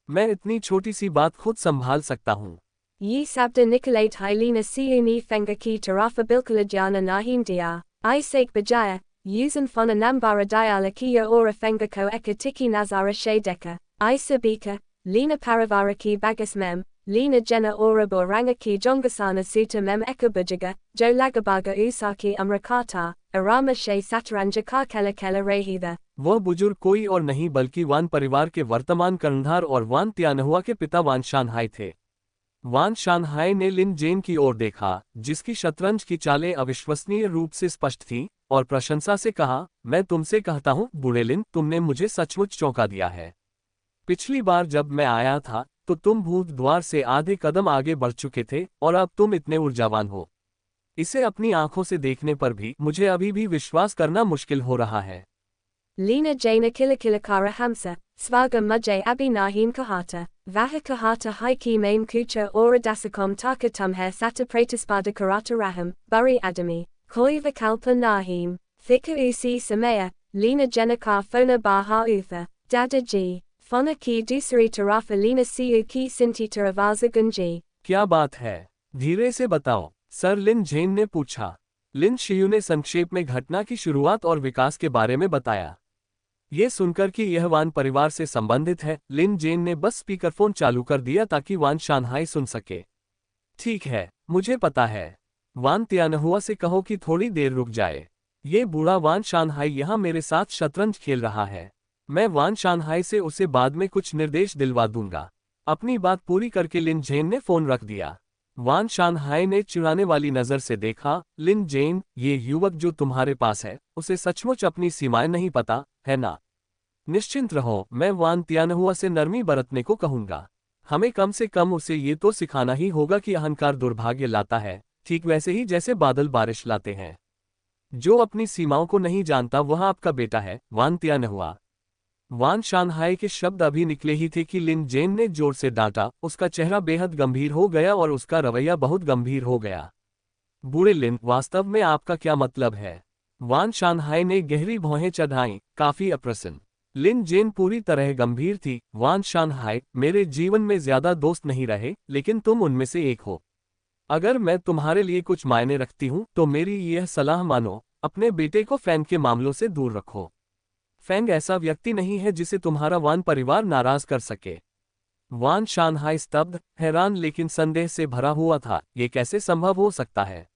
मैं इतनी छोटी सी बात खुद संभाल सकता हूँ। Yi sabda Nicolate Hylina Siuni Fenga ki Tarafa Bilkalajana Nahim dia, I sake Bajaya, Yuzan Fona Nambara Diala Kia Ora Fenga Ko Eka Tiki Nazara Shadeka, I Sabika, Lina Paravara ki Bagas Mem, Lina Jena Ora Boranga ki Jongasana Suta Mem Eka Bujaga, Jo Lagabaga Usaki Amrakata, Arama She Sataranja Kakela Kela Rahida। वह बुजुर्ग कोई और नहीं बल्कि वान परिवार के वर्तमान कर्णधार और वान तियानहुआ के पिता वान शानहाई थे। वान शानहाई ने लिन जेन की ओर देखा, जिसकी शतरंज की चालें अविश्वसनीय रूप से स्पष्ट थीं, और प्रशंसा से कहा, मैं तुमसे कहता हूँ बूढ़े लिन, तुमने मुझे सचमुच चौंका दिया है। पिछली बार जब मैं आया था तो तुम भूत द्वार से आधे कदम आगे बढ़ चुके थे और अब तुम इतने ऊर्जावान हो। इसे अपनी आंखों से देखने पर भी मुझे अभी भी विश्वास करना मुश्किल हो रहा है। Lina Jana Kilakilakara Hamsa, Svaga Mujay Abi Nahim Kahata, Vaha Kahata Haiki Maim Kucha Ora Dasakom Taka Tumhe Sata Pratispada Karata Raham, Buri Adami, Koi Vikalpa Nahim, Thika Usi Samaya, Lina Jenaka Fona Baha Utha, Dada G, Fona Ki Dusari Tarafa Lina Siu Ki Sinti Taravaza Gunji। क्या बात है, धीरे से बताओ, sir Lin Zen ने पूछा। लिन शियू ने संक्षेप में घटना की शुरुआत और विकास के बारे में बताया। ये सुनकर कि यह वान परिवार से संबंधित है, लिन जेन ने बस स्पीकरफोन चालू कर दिया ताकि वान शानहाई सुन सके। ठीक है, मुझे पता है। वान तियानहुआ से कहो कि थोड़ी देर रुक जाए। ये बूढ़ा वान शानहाई यहाँ मेरे साथ शतरंज खेल रहा है। मैं वान शानहाई से उसे बाद में कुछ निर्देश दिलवा दूंगा। अपनी बात पूरी करके लिन जेन ने फोन रख दिया। वान शानहाई ने चिढ़ाने वाली नजर से देखा, लिन जेन, ये युवक जो तुम्हारे पास है, उसे सचमुच अपनी सीमाएं नहीं पता, है ना? निश्चिंत रहो, मैं वान तियानहुआ से नरमी बरतने को कहूंगा। हमें कम से कम उसे ये तो सिखाना ही होगा कि अहंकार दुर्भाग्य लाता है, ठीक वैसे ही जैसे बादल बारिश लाते हैं। जो अपनी सीमाओं को नहीं जानता वह आपका बेटा है, वान तियानहुआ। वान शानहाई के शब्द अभी निकले ही थे कि लिन जेन ने जोर से डांटा। उसका चेहरा बेहद गंभीर हो गया और उसका रवैया बहुत गंभीर हो गया। बूढ़े लिन, वास्तव में आपका क्या मतलब है? वान शानहाई ने गहरी भौहें चढ़ाईं, काफी अप्रसन्न। लिन जेन पूरी तरह गंभीर थी। वान शानहाई, मेरे जीवन में ज्यादा दोस्त नहीं रहे, लेकिन तुम उनमें से एक हो। अगर मैं तुम्हारे लिए कुछ मायने रखती हूं तो मेरी यह सलाह मानो, अपने बेटे को फैंग के मामलों से दूर रखो। फैंग ऐसा व्यक्ति नहीं है जिसे तुम्हारा वान परिवार नाराज कर सके। वान शानहाई स्तब्ध, हैरान लेकिन संदेह से भरा हुआ था। ये कैसे संभव हो सकता है?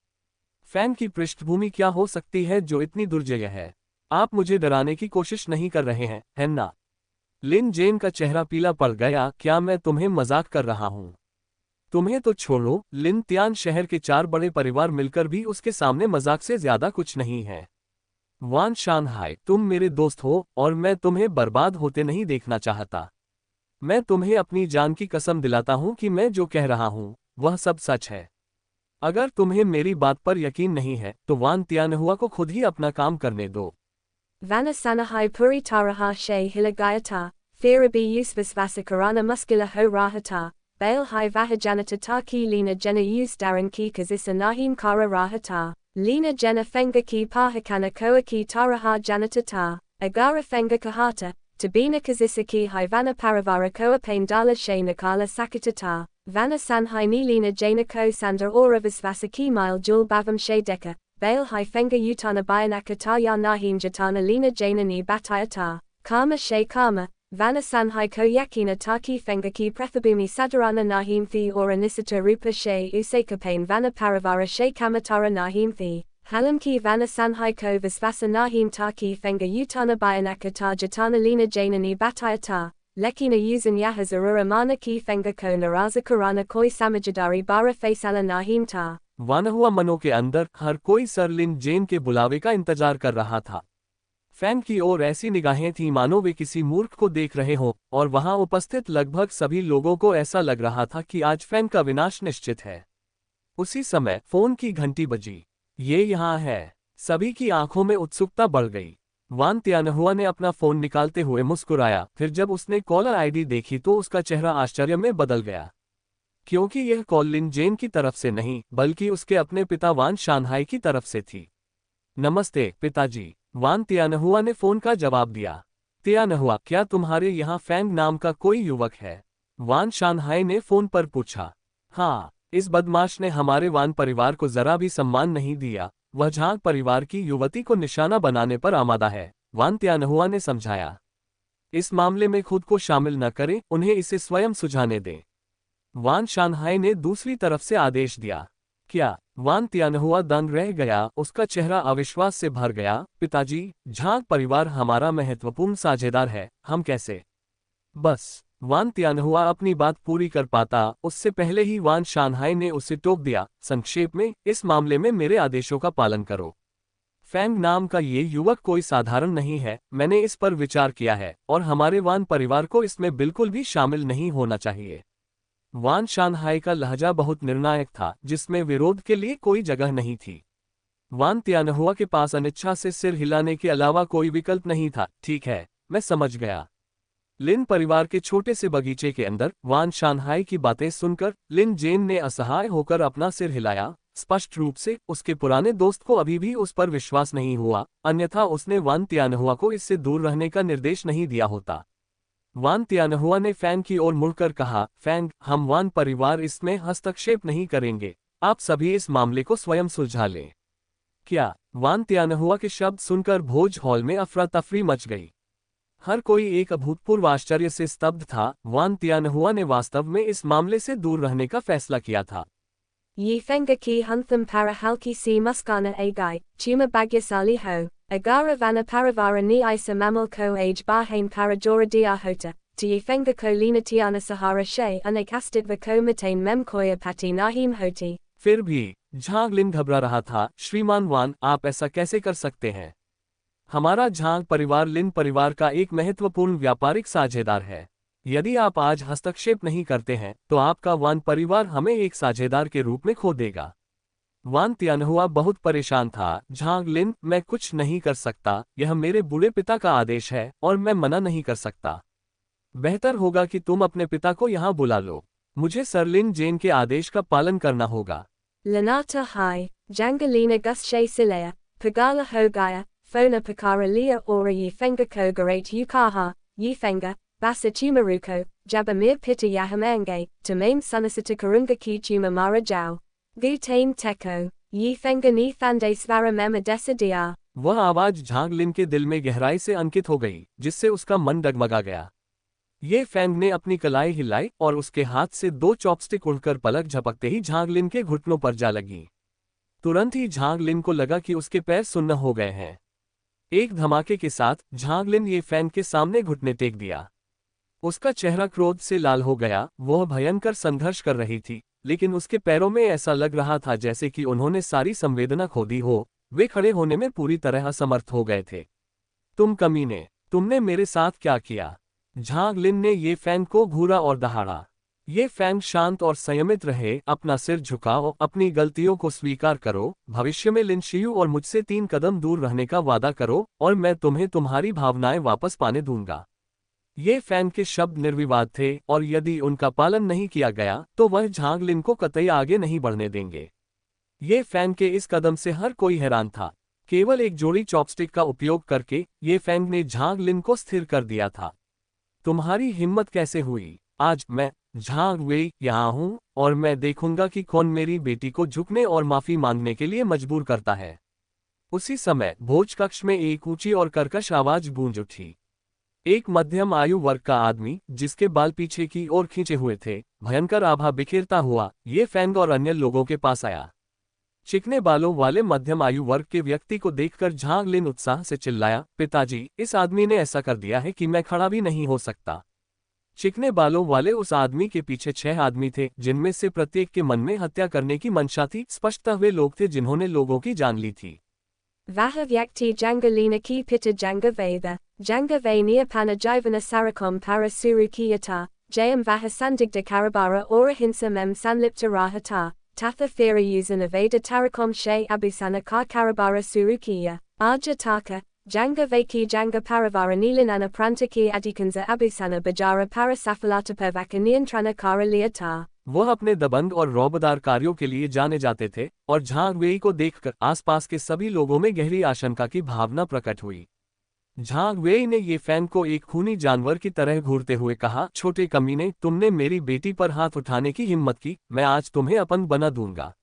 फैंग की पृष्ठभूमि क्या हो सकती है जो इतनी दुर्जय है? आप मुझे डराने की कोशिश नहीं कर रहे हैं, है ना? लिन जेन का चेहरा पीला पड़ गया। क्या मैं तुम्हें मजाक कर रहा हूं? तुम्हें तो छोड़ो, लिन तियान शहर के 4 बड़े परिवार मिलकर भी उसके सामने मजाक से ज्यादा कुछ नहीं है। वान शानहाई, तुम मेरे दोस्त हो और मैं तुम्हें बर्बाद होते नहीं देखना चाहता। मैं तुम्हें अपनी जान की कसम दिलाता हूं कि मैं जो कह रहा हूं वह सब सच है। अगर तुम्हें मेरी बात पर यकीन नहीं है तो वान तियानहुआ को खुद ही अपना काम करने दो। Vana Sanahai Puri Taraha She Hilagayata, Therabi Usvas Vasakarana Muscula Ho Rahata, Bail Hai Vahajanata Ta Ki Lina Jena Use Daran Ki Kazisa Nahim Kara Rahata, Lina Jena Fenga Ki Pahakana Koa Ki Taraha Janata Ta, Agara Fenga Kahata, Tabina Kazisa Ki Hai Vana Paravara Koa Pain Dala She Nakala Sakata Ta, Vana Sanhai Ni Lina Jana Ko Sanda Oravas Vasaki Mile Jul Bavam She Deka. Bail Hai Fenga Utana Bayanaka Ta Ya Nahim Jatana Lina Janani Batayata, Karma She Karma, Vana Sanhai Ko Yakina Taki Fenga Ki Prethabumi Sadarana Nahim Thi Ora Nisata Rupa She Usakapane Vana Paravara She Kamatara Nahim Thi, Halam Ki Vana Sanhai Ko Visvasa Nahim Taki Fenga Utana Bayanaka Ta Jatana Lina Janani Batayata, Lekina Uzan Yahazarura Mana Ki Fenga Ko Naraza Karana Koi Samajadari Bara Faisala Nahim Ta. वानहुआ मनों के अंदर हर कोई sir लिन जेन के बुलावे का इंतजार कर रहा था। फैंग की ओर ऐसी निगाहें थीं मानो वे किसी मूर्ख को देख रहे हों, और वहां उपस्थित लगभग सभी लोगों को ऐसा लग रहा था कि आज फैंग का विनाश निश्चित है। उसी समय फोन की घंटी बजी। ये यहाँ है। सभी की आंखों में उत्सुकता बढ़ गई। वान त्यानहुआ ने अपना फोन निकालते हुए मुस्कुराया, फिर जब उसने कॉलर आईडी देखी तो उसका चेहरा आश्चर्य में बदल गया, क्योंकि यह कॉल लिन जेन की तरफ से नहीं बल्कि उसके अपने पिता वान शानहाई की तरफ से थी। नमस्ते पिताजी, वान त्यानहुआ ने फोन का जवाब दिया। त्यानहुआ, क्या तुम्हारे यहाँ फैंग नाम का कोई युवक है? वान शानहाई ने फोन पर पूछा। हाँ, इस बदमाश ने हमारे वान परिवार को जरा भी सम्मान नहीं दिया। वह झांग परिवार की युवती को निशाना बनाने पर आमादा है, वान त्यानहुआ ने समझाया। इस मामले में खुद को शामिल न करें, उन्हें इसे स्वयं सुझाने दें। वान शानहाई ने दूसरी तरफ से आदेश दिया। क्या? वान त्यानहुआ दंग रह गया, उसका चेहरा अविश्वास से भर गया। पिताजी, झांग परिवार हमारा महत्वपूर्ण साझेदार है, हम कैसे? बस, वान त्यानहुआ अपनी बात पूरी कर पाता उससे पहले ही वान शानहाई ने उसे टोक दिया। संक्षेप में, इस मामले में मेरे आदेशों का पालन करो। फैंग नाम का ये युवक कोई साधारण नहीं है, मैंने इस पर विचार किया है, और हमारे वान परिवार को इसमें बिल्कुल भी शामिल नहीं होना चाहिए। वान शानहाई का लहजा बहुत निर्णायक था, जिसमें विरोध के लिए कोई जगह नहीं थी। वान त्यानहुआ के पास अनिच्छा से सिर हिलाने के अलावा कोई विकल्प नहीं था। ठीक है, मैं समझ गया। लिन परिवार के छोटे से बगीचे के अंदर वान शानहाई की बातें सुनकर लिन जेन ने असहाय होकर अपना सिर हिलाया। स्पष्ट रूप से उसके पुराने दोस्त को अभी भी उस पर विश्वास नहीं हुआ, अन्यथा उसने वान त्यानहुआ को इससे दूर रहने का निर्देश नहीं दिया होता। वान त्यानहुआ ने फैंग की ओर मुड़कर कहा, फैंग, हम वान परिवार इसमें हस्तक्षेप नहीं करेंगे, आप सभी इस मामले को स्वयं सुलझा लें। क्या? वान त्यानहुआ के शब्द सुनकर भोज हॉल में अफरा तफरी मच गई। हर कोई एक अभूतपूर्व आश्चर्य से स्तब्ध था। वान त्यानहुआ ने वास्तव में इस मामले से दूर रहने का फैसला किया था। Yi fenga ki huntham para halki si muskana agai, tuma bagyasali ho, agara vana paravara ni isa mamal ko age bahain para jora dia hota, to yi fenga ko lina tiana sahara she anakastid vako matain memkoya pati nahim hoti. फिर भी झांग लिन घबरा रहा था। श्रीमान वान, आप ऐसा कैसे कर सकते हैं? हमारा झांग परिवार लिन परिवार का एक महत्वपूर्ण व्यापारिक साझेदार है। यदि आप आज हस्तक्षेप नहीं करते हैं तो आपका वान परिवार हमें एक साझेदार के रूप में खो देगा। वान त्यानहुआ बहुत परेशान था। झांग लिन, मैं कुछ नहीं कर सकता, यह मेरे बूढ़े पिता का आदेश है और मैं मना नहीं कर सकता। बेहतर होगा कि तुम अपने पिता को यहाँ बुला लो। मुझे सर लिन जेन के आदेश का पालन करना होगा। Lanata hai, jangalina gus she silea, pagala hogaya, fona pakara lia ora yi fenga ko garate yukaha, yi fenga, basa tumaruko, jabamir pita yahamange, tamame sunasita karunga ki tumamara jao. Gutain teko, yi fenga ni thande svara mema desa dia. वह आवाज झांग लिन के दिल में गहराई से अंकित हो गई, जिससे उसका मन डगमगा गया। ये फैंग ने अपनी कलाई हिलाई और उसके हाथ से 2 चॉपस्टिक उड़कर पलक झपकते ही झांग लिन के घुटनों पर जा लगी। तुरंत ही झांग लिन को लगा कि उसके पैर सुन्न हो गए हैं। एक धमाके के साथ झांग लिन ये फैंग के सामने घुटने टेक दिया। उसका चेहरा क्रोध से लाल हो गया। वह भयंकर संघर्ष कर रही थी, लेकिन उसके पैरों में ऐसा लग रहा था जैसे कि उन्होंने सारी संवेदना खो दी हो। वे खड़े होने में पूरी तरह असमर्थ हो गए थे। तुम कमीने, तुमने मेरे साथ क्या किया? झांग लिन ने ये फैंग को घूरा और दहाड़ा। ये फैंग शांत और संयमित रहे, अपना सिर झुकाओ, अपनी गलतियों को स्वीकार करो, भविष्य में लिन शियू और मुझसे 3 कदम दूर रहने का वादा करो और मैं तुम्हें तुम्हारी भावनाएं वापस पाने दूंगा। ये फैंग के शब्द निर्विवाद थे और यदि उनका पालन नहीं किया गया तो वह झांग लिन को कतई आगे नहीं बढ़ने देंगे। ये फैंग के इस कदम से हर कोई हैरान था। केवल एक जोड़ी चॉपस्टिक का उपयोग करके ये फैंग ने झांग लिन को स्थिर कर दिया था। तुम्हारी हिम्मत कैसे हुई? आज मैं झांग वेई यहाँ हूँ और मैं देखूंगा कि कौन मेरी बेटी को झुकने और माफी मांगने के लिए मजबूर करता है। उसी समय भोज कक्ष में एक ऊंची और कर्कश आवाज गूंज उठी। एक मध्यम आयु वर्ग का आदमी, जिसके बाल पीछे की ओर खींचे हुए थे, भयंकर आभा बिखेरता हुआ ये फैंग और अन्य लोगों के पास आया। चिकने बालों वाले मध्यम आयु वर्ग के व्यक्ति को देखकर झांग लिन उत्साह से चिल्लाया, पिताजी, इस आदमी ने ऐसा कर दिया है कि मैं खड़ा भी नहीं हो सकता। चिकने बालों वाले उस आदमी के पीछे 6 आदमी थे, जिनमें से प्रत्येक के मन में हत्या करने की मंशा थी। स्पष्टतः वे लोग थे जिन्होंने लोगों की जान ली थी। Vahavyakti jangalina ki pita jangaveda, jangavania panajivana sarakom para surukiyata, jayam vahasandigda karabara orahinsa mem sanlipta rahata, tatha fera usanaveda tarakom she abusana ka karabara surukiya, arjataka, jangavaki janga paravara nilanana prantaki adikanza abusana bajara para safalata pervaka niyantrana kara liata। वह अपने दबंग और रौबदार कार्यों के लिए जाने जाते थे, और झांग वेई को देखकर आसपास के सभी लोगों में गहरी आशंका की भावना प्रकट हुई। झांग वेई ने ये फैन को एक खूनी जानवर की तरह घूरते हुए कहा, छोटे कमीने, तुमने मेरी बेटी पर हाथ उठाने की हिम्मत की, मैं आज तुम्हें अपंग बना दूंगा।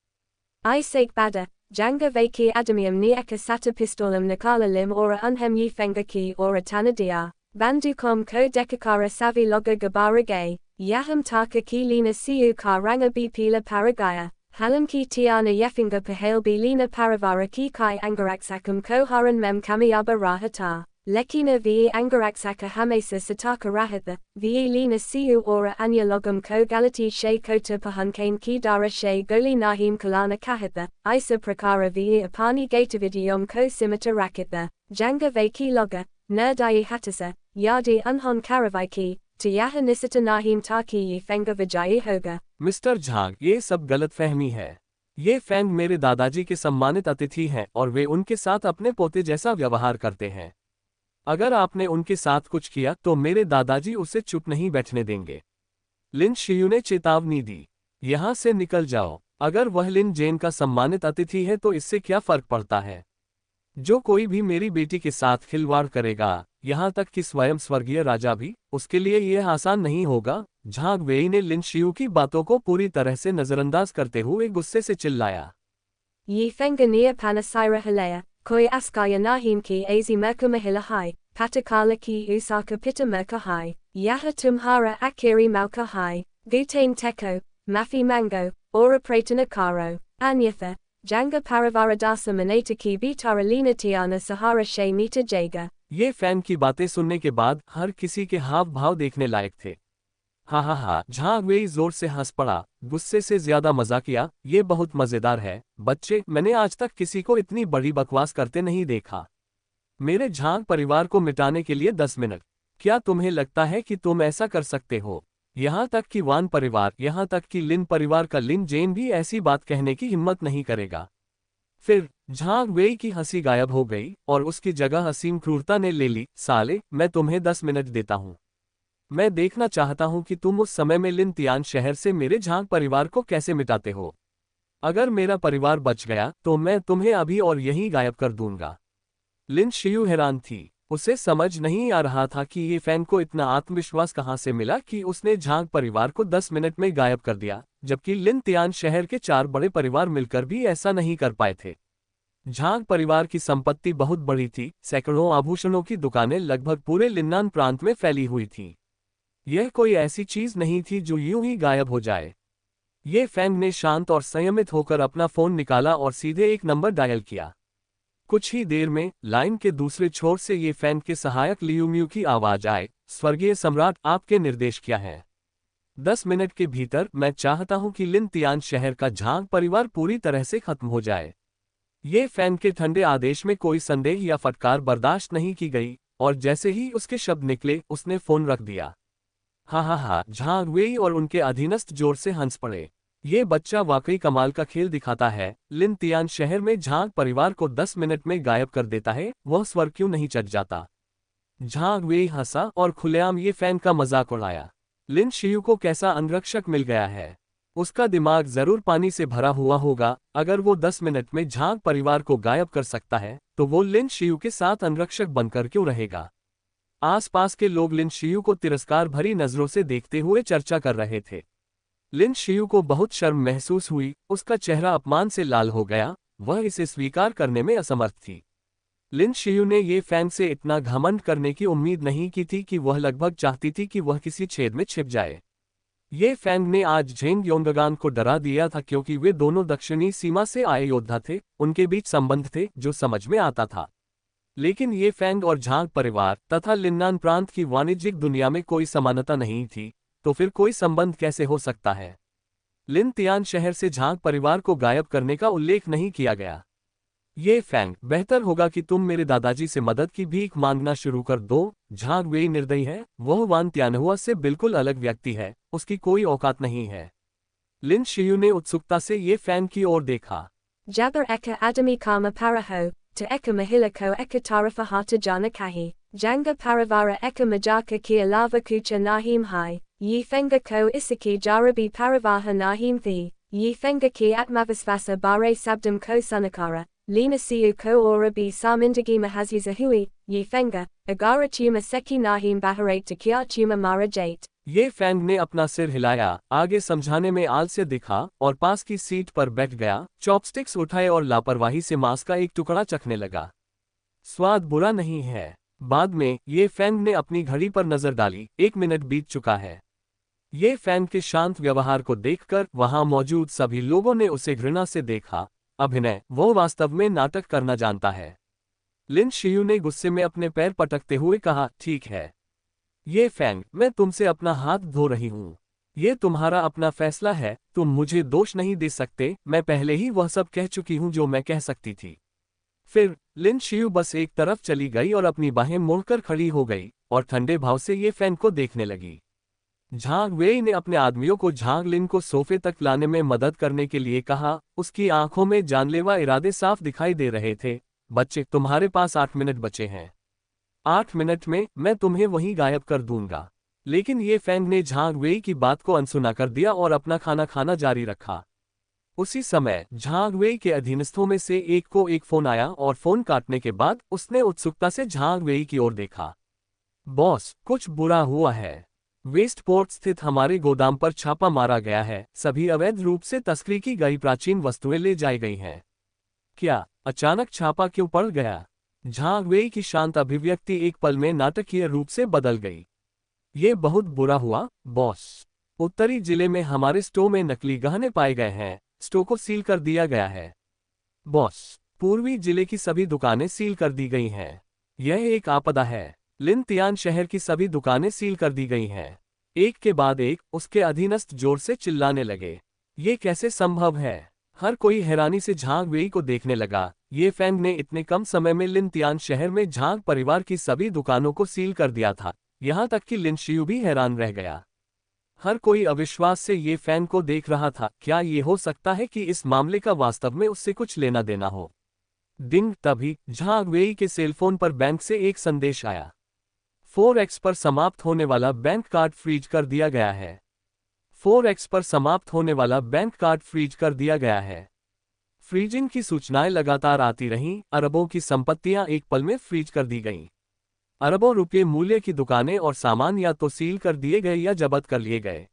I sake bada, janga vaki adamium ni eka sata pistolum nakala lim ora unhem ye fenga ki ora tanadia, bandukom ko dekakara savi loga gabara gay, yaham taka ki lina siu ka ranga bi pila paragaya, halam ki tiana yefinga pahale bi lina paravara ki kai angaraksakam ko haran mem kamiyaba rahata. Lekina vi angaraksaka hamesa sataka rahatha, vi lina siu ora anya logam ko galati she kota pahunkane ki dara she goli nahim kalana kahatha, isa prakara vi apani gatavidyom ko simata rakatha, janga ve ki loga, nerdai hatasa, yadi unhon karavai tiyaha nisita nahim taki ye fenga vijayi hoga। Mister Zhang, ये सब गलतफहमी है। ये Fang मेरे दादाजी के सम्मानित अतिथि हैं और वे उनके साथ अपने पोते जैसा व्यवहार करते हैं। अगर आपने उनके साथ कुछ किया तो मेरे दादाजी उसे चुप नहीं बैठने देंगे। लिन शियू ने चेतावनी दी, यहां से निकल जाओ। अगर वह लिन जेन का सम्मानित अतिथि है तो इससे क्या फर्क पड़ता है? जो कोई भी मेरी बेटी के साथ खिलवाड़ करेगा, यहां तक कि स्वयं स्वर्गीय राजा भी, उसके लिए यह आसान नहीं होगा। झांग वेई ने लिन शियू की बातों को पूरी तरह से नजरअंदाज करते हुए गुस्से से चिल्लाया। Ye fenga nia panasira halea, koi askaya nahim ki azi merka mahila hai, patakala ki usaka pita merka hai, yaha tumhara akiri malka hai, gutain teko, mafi mango, ora pratana karo, anyatha, janga paravaradasa manata ki vitara lina tiana sahara she mita jaga। ये fan की बातें सुनने के बाद हर किसी के हाव भाव देखने लायक थे। हा, झांग वेई जोर से हंस पड़ा, गुस्से से ज्यादा मजाकिया, ये बहुत मजेदार है। बच्चे, मैंने आज तक किसी को इतनी बड़ी बकवास करते नहीं देखा। मेरे झांग परिवार को मिटाने के लिए 10 मिनट। क्या तुम्हें लगता है कि तुम ऐसा कर सकते हो? यहाँ तक कि वान परिवार, यहाँ तक कि लिन परिवार का लिन जेन भी ऐसी बात कहने की हिम्मत नहीं करेगा। फिर झांग वेई की हंसी गायब हो गई और उसकी जगह असीम क्रूरता ने ले ली। साले, मैं तुम्हें 10 मिनट देता हूं। मैं देखना चाहता हूं कि तुम उस समय में लिन तियान शहर से मेरे झांग परिवार को कैसे मिटाते हो। अगर मेरा परिवार बच गया तो मैं तुम्हें अभी और यहीं गायब कर दूंगा। लिन शियू हैरान थी। उसे समझ नहीं आ रहा था कि ये फैन को इतना आत्मविश्वास कहां से मिला कि उसने झांग परिवार को 10 मिनट में गायब कर दिया, जबकि लिन तियान शहर के 4 बड़े परिवार मिलकर भी ऐसा नहीं कर पाए थे। झांग परिवार की संपत्ति बहुत बड़ी थी, सैकड़ों आभूषणों की दुकानें लगभग पूरे लिन्नान प्रांत में फैली हुई थीं। यह कोई ऐसी चीज नहीं थी जो यूं ही गायब हो जाए। ये फैंग ने शांत और संयमित होकर अपना फोन निकाला और सीधे एक नंबर डायल किया। कुछ ही देर में लाइन के दूसरे छोर से ये फैंग के सहायक लियूम्यू की आवाज आए, स्वर्गीय सम्राट, आपके निर्देश क्या हैं? 10 मिनट के भीतर मैं चाहता हूं कि लिन तियान शहर का झांग परिवार पूरी तरह से खत्म हो जाए। ये फैन के ठंडे आदेश में कोई संदेह या फटकार बर्दाश्त नहीं की गई, और जैसे ही उसके शब्द निकले उसने फोन रख दिया। हा, झांग वेई और उनके अधीनस्थ जोर से हंस पड़े। ये बच्चा वाकई कमाल का खेल दिखाता है। लिन तियान शहर में झांग परिवार को 10 मिनट में गायब कर देता है, वह स्वर क्यों नहीं चढ़ जाता? झांग वेई हंसा और खुलेआम ये फैन का मजाक उड़ाया। लिन शियू को कैसा अंगरक्षक मिल गया है। उसका दिमाग जरूर पानी से भरा हुआ होगा। अगर वो 10 मिनट में झांग परिवार को गायब कर सकता है तो वो लिन शियू के साथ अंगरक्षक बनकर क्यों रहेगा? आसपास के लोग लिन शियू को तिरस्कार भरी नजरों से देखते हुए चर्चा कर रहे थे। लिन शियू को बहुत शर्म महसूस हुई, उसका चेहरा अपमान से लाल हो गया, वह इसे स्वीकार करने में असमर्थ थी। लिन शियू ने ये फैन से इतना घमंड करने की उम्मीद नहीं की थी कि वह लगभग चाहती थी कि वह किसी छेद में छिप जाए। ये फैंग ने आज झेंग योंगगान को डरा दिया था, क्योंकि वे दोनों दक्षिणी सीमा से आए योद्धा थे, उनके बीच संबंध थे जो समझ में आता था। लेकिन ये फैंग और झांग परिवार तथा लिन्नान प्रांत की वाणिज्यिक दुनिया में कोई समानता नहीं थी, तो फिर कोई संबंध कैसे हो सकता है? लिन तियान शहर से झांग परिवार को गायब करने का उल्लेख नहीं किया गया। ये फैंग, बेहतर होगा कि तुम मेरे दादाजी से मदद की भीख मांगना शुरू कर दो। झांग वेई निर्दयी है, वह वान त्यानहुआ से बिल्कुल अलग व्यक्ति है, उसकी कोई औकात नहीं है। लिन शियू ने उत्सुकता से ये फैंग की ओर देखा। Jabar eka adami kama paraho, to eka mahilako eka tarafa hata jana kahi, janga paravara eka majaka kia lava kucha nahim hai, yi fenga ko isaki jarabi paravaha nahim thi, yi fenga ki atmavasvasa bare sabdam ko sunakara, lina siu ko ora bi samindagi mahazyuza hui, yi fenga, agara tuma seki nahim baharate to kia tuma mara jate। ये Fang ने अपना सिर हिलाया, आगे समझाने में आलस्य दिखा और पास की सीट पर बैठ गया, चॉपस्टिक्स उठाए और लापरवाही से मांस का एक टुकड़ा चखने लगा। स्वाद बुरा नहीं है। बाद में ये फैंग ने अपनी घड़ी पर नजर डाली, 1 मिनट बीत चुका है। ये फैंग के शांत व्यवहार को देखकर वहां मौजूद सभी लोगों ने उसे घृणा से देखा। अभिनय, वो वास्तव में नाटक करना जानता है। लिन शियू ने गुस्से में अपने पैर पटकते हुए कहा, ठीक है ये फैंग, मैं तुमसे अपना हाथ धो रही हूं। ये तुम्हारा अपना फैसला है, तुम मुझे दोष नहीं दे सकते, मैं पहले ही वह सब कह चुकी हूं जो मैं कह सकती थी। फिर लिन शियू बस एक तरफ चली गई और अपनी बाहें मोड़कर खड़ी हो गई और ठंडे भाव से ये फैंग को देखने लगी। झांग वेई ने अपने आदमियों को झांग लिन को सोफे तक लाने में मदद करने के लिए कहा। उसकी आंखों में जानलेवा इरादे साफ दिखाई दे रहे थे। बच्चे, तुम्हारे पास 8 मिनट बचे हैं। 8 मिनट में मैं तुम्हें वहीं गायब कर दूंगा। लेकिन ये फैंग ने झांग वेई की बात को अनसुना कर दिया और अपना खाना खाना जारी रखा। उसी समय झांग वेई के अधीनस्थों में से एक को एक फोन आया और फोन काटने के बाद उसने उत्सुकता से झांग वेई की ओर देखा। बॉस, कुछ बुरा हुआ है। वेस्टपोर्ट स्थित हमारे गोदाम पर छापा मारा गया है। सभी अवैध रूप से तस्करी की गई प्राचीन वस्तुएं ले जाई गई हैं। क्या अचानक छापा क्यों पड़ गया? झांग वेई की शांत अभिव्यक्ति एक पल में नाटकीय रूप से बदल गई। ये बहुत बुरा हुआ, बॉस। उत्तरी जिले में हमारे स्टोर में नकली गहने पाए गए हैं। स्टोर को सील कर दिया गया है। बॉस, पूर्वी जिले की सभी दुकानें सील कर दी गई हैं। यह एक आपदा है। लिन तियान शहर की सभी दुकानें सील कर दी गई हैं। एक के बाद एक उसके अधीनस्थ जोर से चिल्लाने लगे। ये कैसे संभव है? हर कोई हैरानी से झांग वेई को देखने लगा। ये फैंग ने इतने कम समय में लिन तियान शहर में झांग परिवार की सभी दुकानों को सील कर दिया था। यहाँ तक कि लिन शियू भी हैरान रह गया। हर कोई अविश्वास से ये फैंग को देख रहा था। क्या ये हो सकता है कि इस मामले का वास्तव में उससे कुछ लेना देना हो? डिंग, तभी झांग वेई के सेलफोन पर बैंक से एक संदेश आया। 4x पर समाप्त होने वाला बैंक कार्ड फ्रीज कर दिया गया है। 4x पर समाप्त होने वाला बैंक कार्ड फ्रीज कर दिया गया है। फ्रीजिंग की सूचनाएं लगातार आती रहीं। अरबों की संपत्तियां एक पल में फ्रीज कर दी गईं। अरबों रुपये मूल्य की दुकानें और सामान या तो सील कर दिए गए या जब्त कर लिए गए।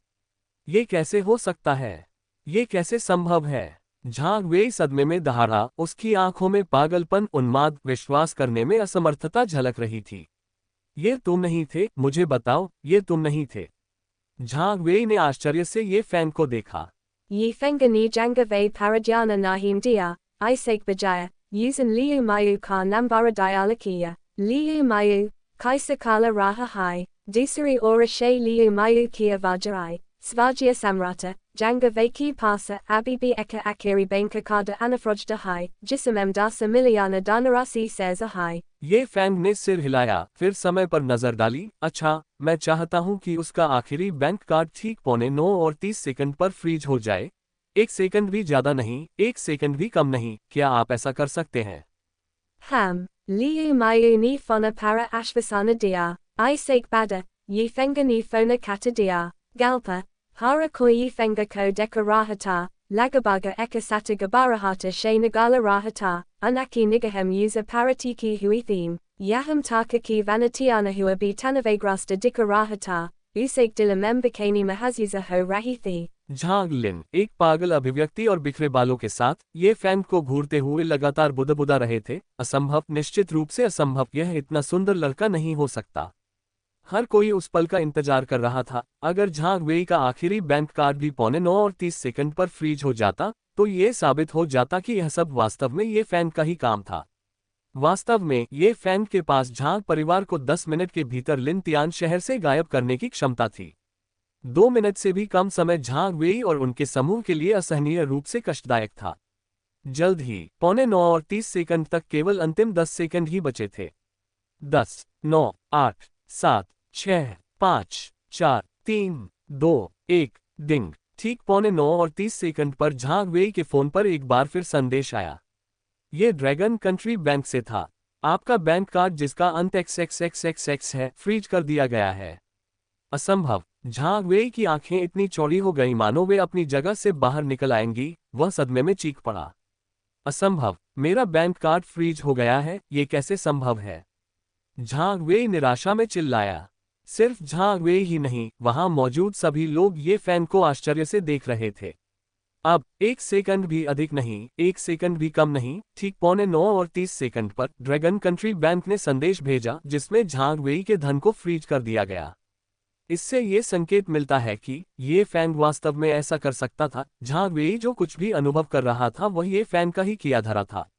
ये कैसे हो सकता है? ये कैसे संभव है? झांग वेई सदमे में दहाड़ा। उसकी आंखों में पागलपन, उन्माद, विश्वास करने में असमर्थता झलक रही थी। ये तुम नहीं थे? मुझे बताओ, ये तुम नहीं थे? झांग वेई ने आश्चर्य से ये फैंग को देखा। Yi fenga ni janga vei paradyana nahim dia, isake bajaya, yusan liu mayu ka nambara dialakia, liu mayu, kaisa kala raha hai, dusari ora she liu mayu kia vajarai, svajia samrata, janga veki pasa abibi eka akiri banka kada anafrojda hai, jisamem dasa miliana danarasi says a hai। ये Fang ने सिर हिलाया, फिर समय पर नजर डाली। अच्छा, मैं चाहता हूं कि उसका आखिरी बैंक कार्ड ठीक 9:30 पर फ्रीज हो जाए। 1 सेकंड भी ज्यादा नहीं, 1 सेकंड भी कम नहीं। क्या आप ऐसा कर सकते हैं? Ham, liu mayu ni fona para ashvasana dia, isake bada, yi fenga ni fona kata dia, galpa, hara koi yi fenga ko deka rahata, lagabaga eka sata gabarahata she nagala rahata, anaki nigahem user paratiki hui theme, yaham taka ki vanatiana hua bi tanavagrasta dika rahata, usake dilamem bikani mahazyuza ho rahithi। Jhang लिन एक पागल अभिव्यक्ति और बिखरे बालों के साथ ये Fang को घूरते हुए लगातार बुदबुदा रहे थे। असंभव, निश्चित रूप से असंभव। यह इतना सुंदर लड़का नहीं हो सकता। हर कोई उस पल का इंतजार कर रहा था। अगर झांग वेई का आखिरी बैंक कार्ड भी 9:30 पर फ्रीज हो जाता तो ये साबित हो जाता कि यह सब वास्तव में ये फैंग का ही काम था। वास्तव में ये फैंग के पास झांग परिवार को 10 मिनट के भीतर लिन तियान शहर से गायब करने की क्षमता थी। 2 मिनट से भी कम समय झांग वेई और उनके समूह के लिए असहनीय रूप से कष्टदायक था। जल्द ही 9:30 तक केवल अंतिम 10 सेकंड ही बचे थे। 10, 9, 8, 7, 6, 5, 4, 3, 2, 1, डिंग। ठीक 9:30 पर झांग वेई के फोन पर एक बार फिर संदेश आया। ये ड्रैगन कंट्री बैंक से था। आपका बैंक कार्ड जिसका अंत XXXXX है फ्रीज कर दिया गया है। असंभव। झांग वेई की आंखें इतनी चौड़ी हो गईं मानो वे अपनी जगह से बाहर निकल आएंगी, वह सदमे में चीख पड़ा। असंभव, मेरा बैंक कार्ड फ्रीज हो गया है, ये कैसे संभव है? झांग वेई निराशा में चिल्लाया। सिर्फ झांग वेई ही नहीं, वहां मौजूद सभी लोग ये फैन को आश्चर्य से देख रहे थे। अब 1 सेकंड भी अधिक नहीं, 1 सेकंड भी कम नहीं, ठीक 9:30 पर ड्रैगन कंट्री बैंक ने संदेश भेजा जिसमें झांग वेई के धन को फ्रीज कर दिया गया। इससे ये संकेत मिलता है कि ये फैंग वास्तव में ऐसा कर सकता था। झांग वेई जो कुछ भी अनुभव कर रहा था वह ये फैंग का ही किया धरा था।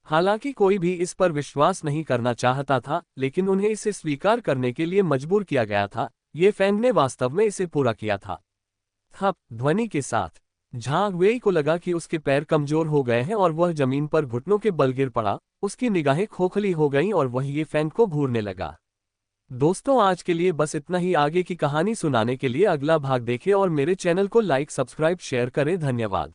हालांकि कोई भी इस पर विश्वास नहीं करना चाहता था, लेकिन उन्हें इसे स्वीकार करने के लिए मजबूर किया गया था। ये फैंग ने वास्तव में इसे पूरा किया था। थप ध्वनि के साथ झांग वेई को लगा कि उसके पैर कमजोर हो गए हैं और वह जमीन पर घुटनों के बल गिर पड़ा। उसकी निगाहें खोखली हो गईं और वह ये फैंग को घूरने लगा। दोस्तों, आज के लिए बस इतना ही। आगे की कहानी सुनाने के लिए अगला भाग देखें और मेरे चैनल को लाइक, सब्सक्राइब, शेयर करें। धन्यवाद।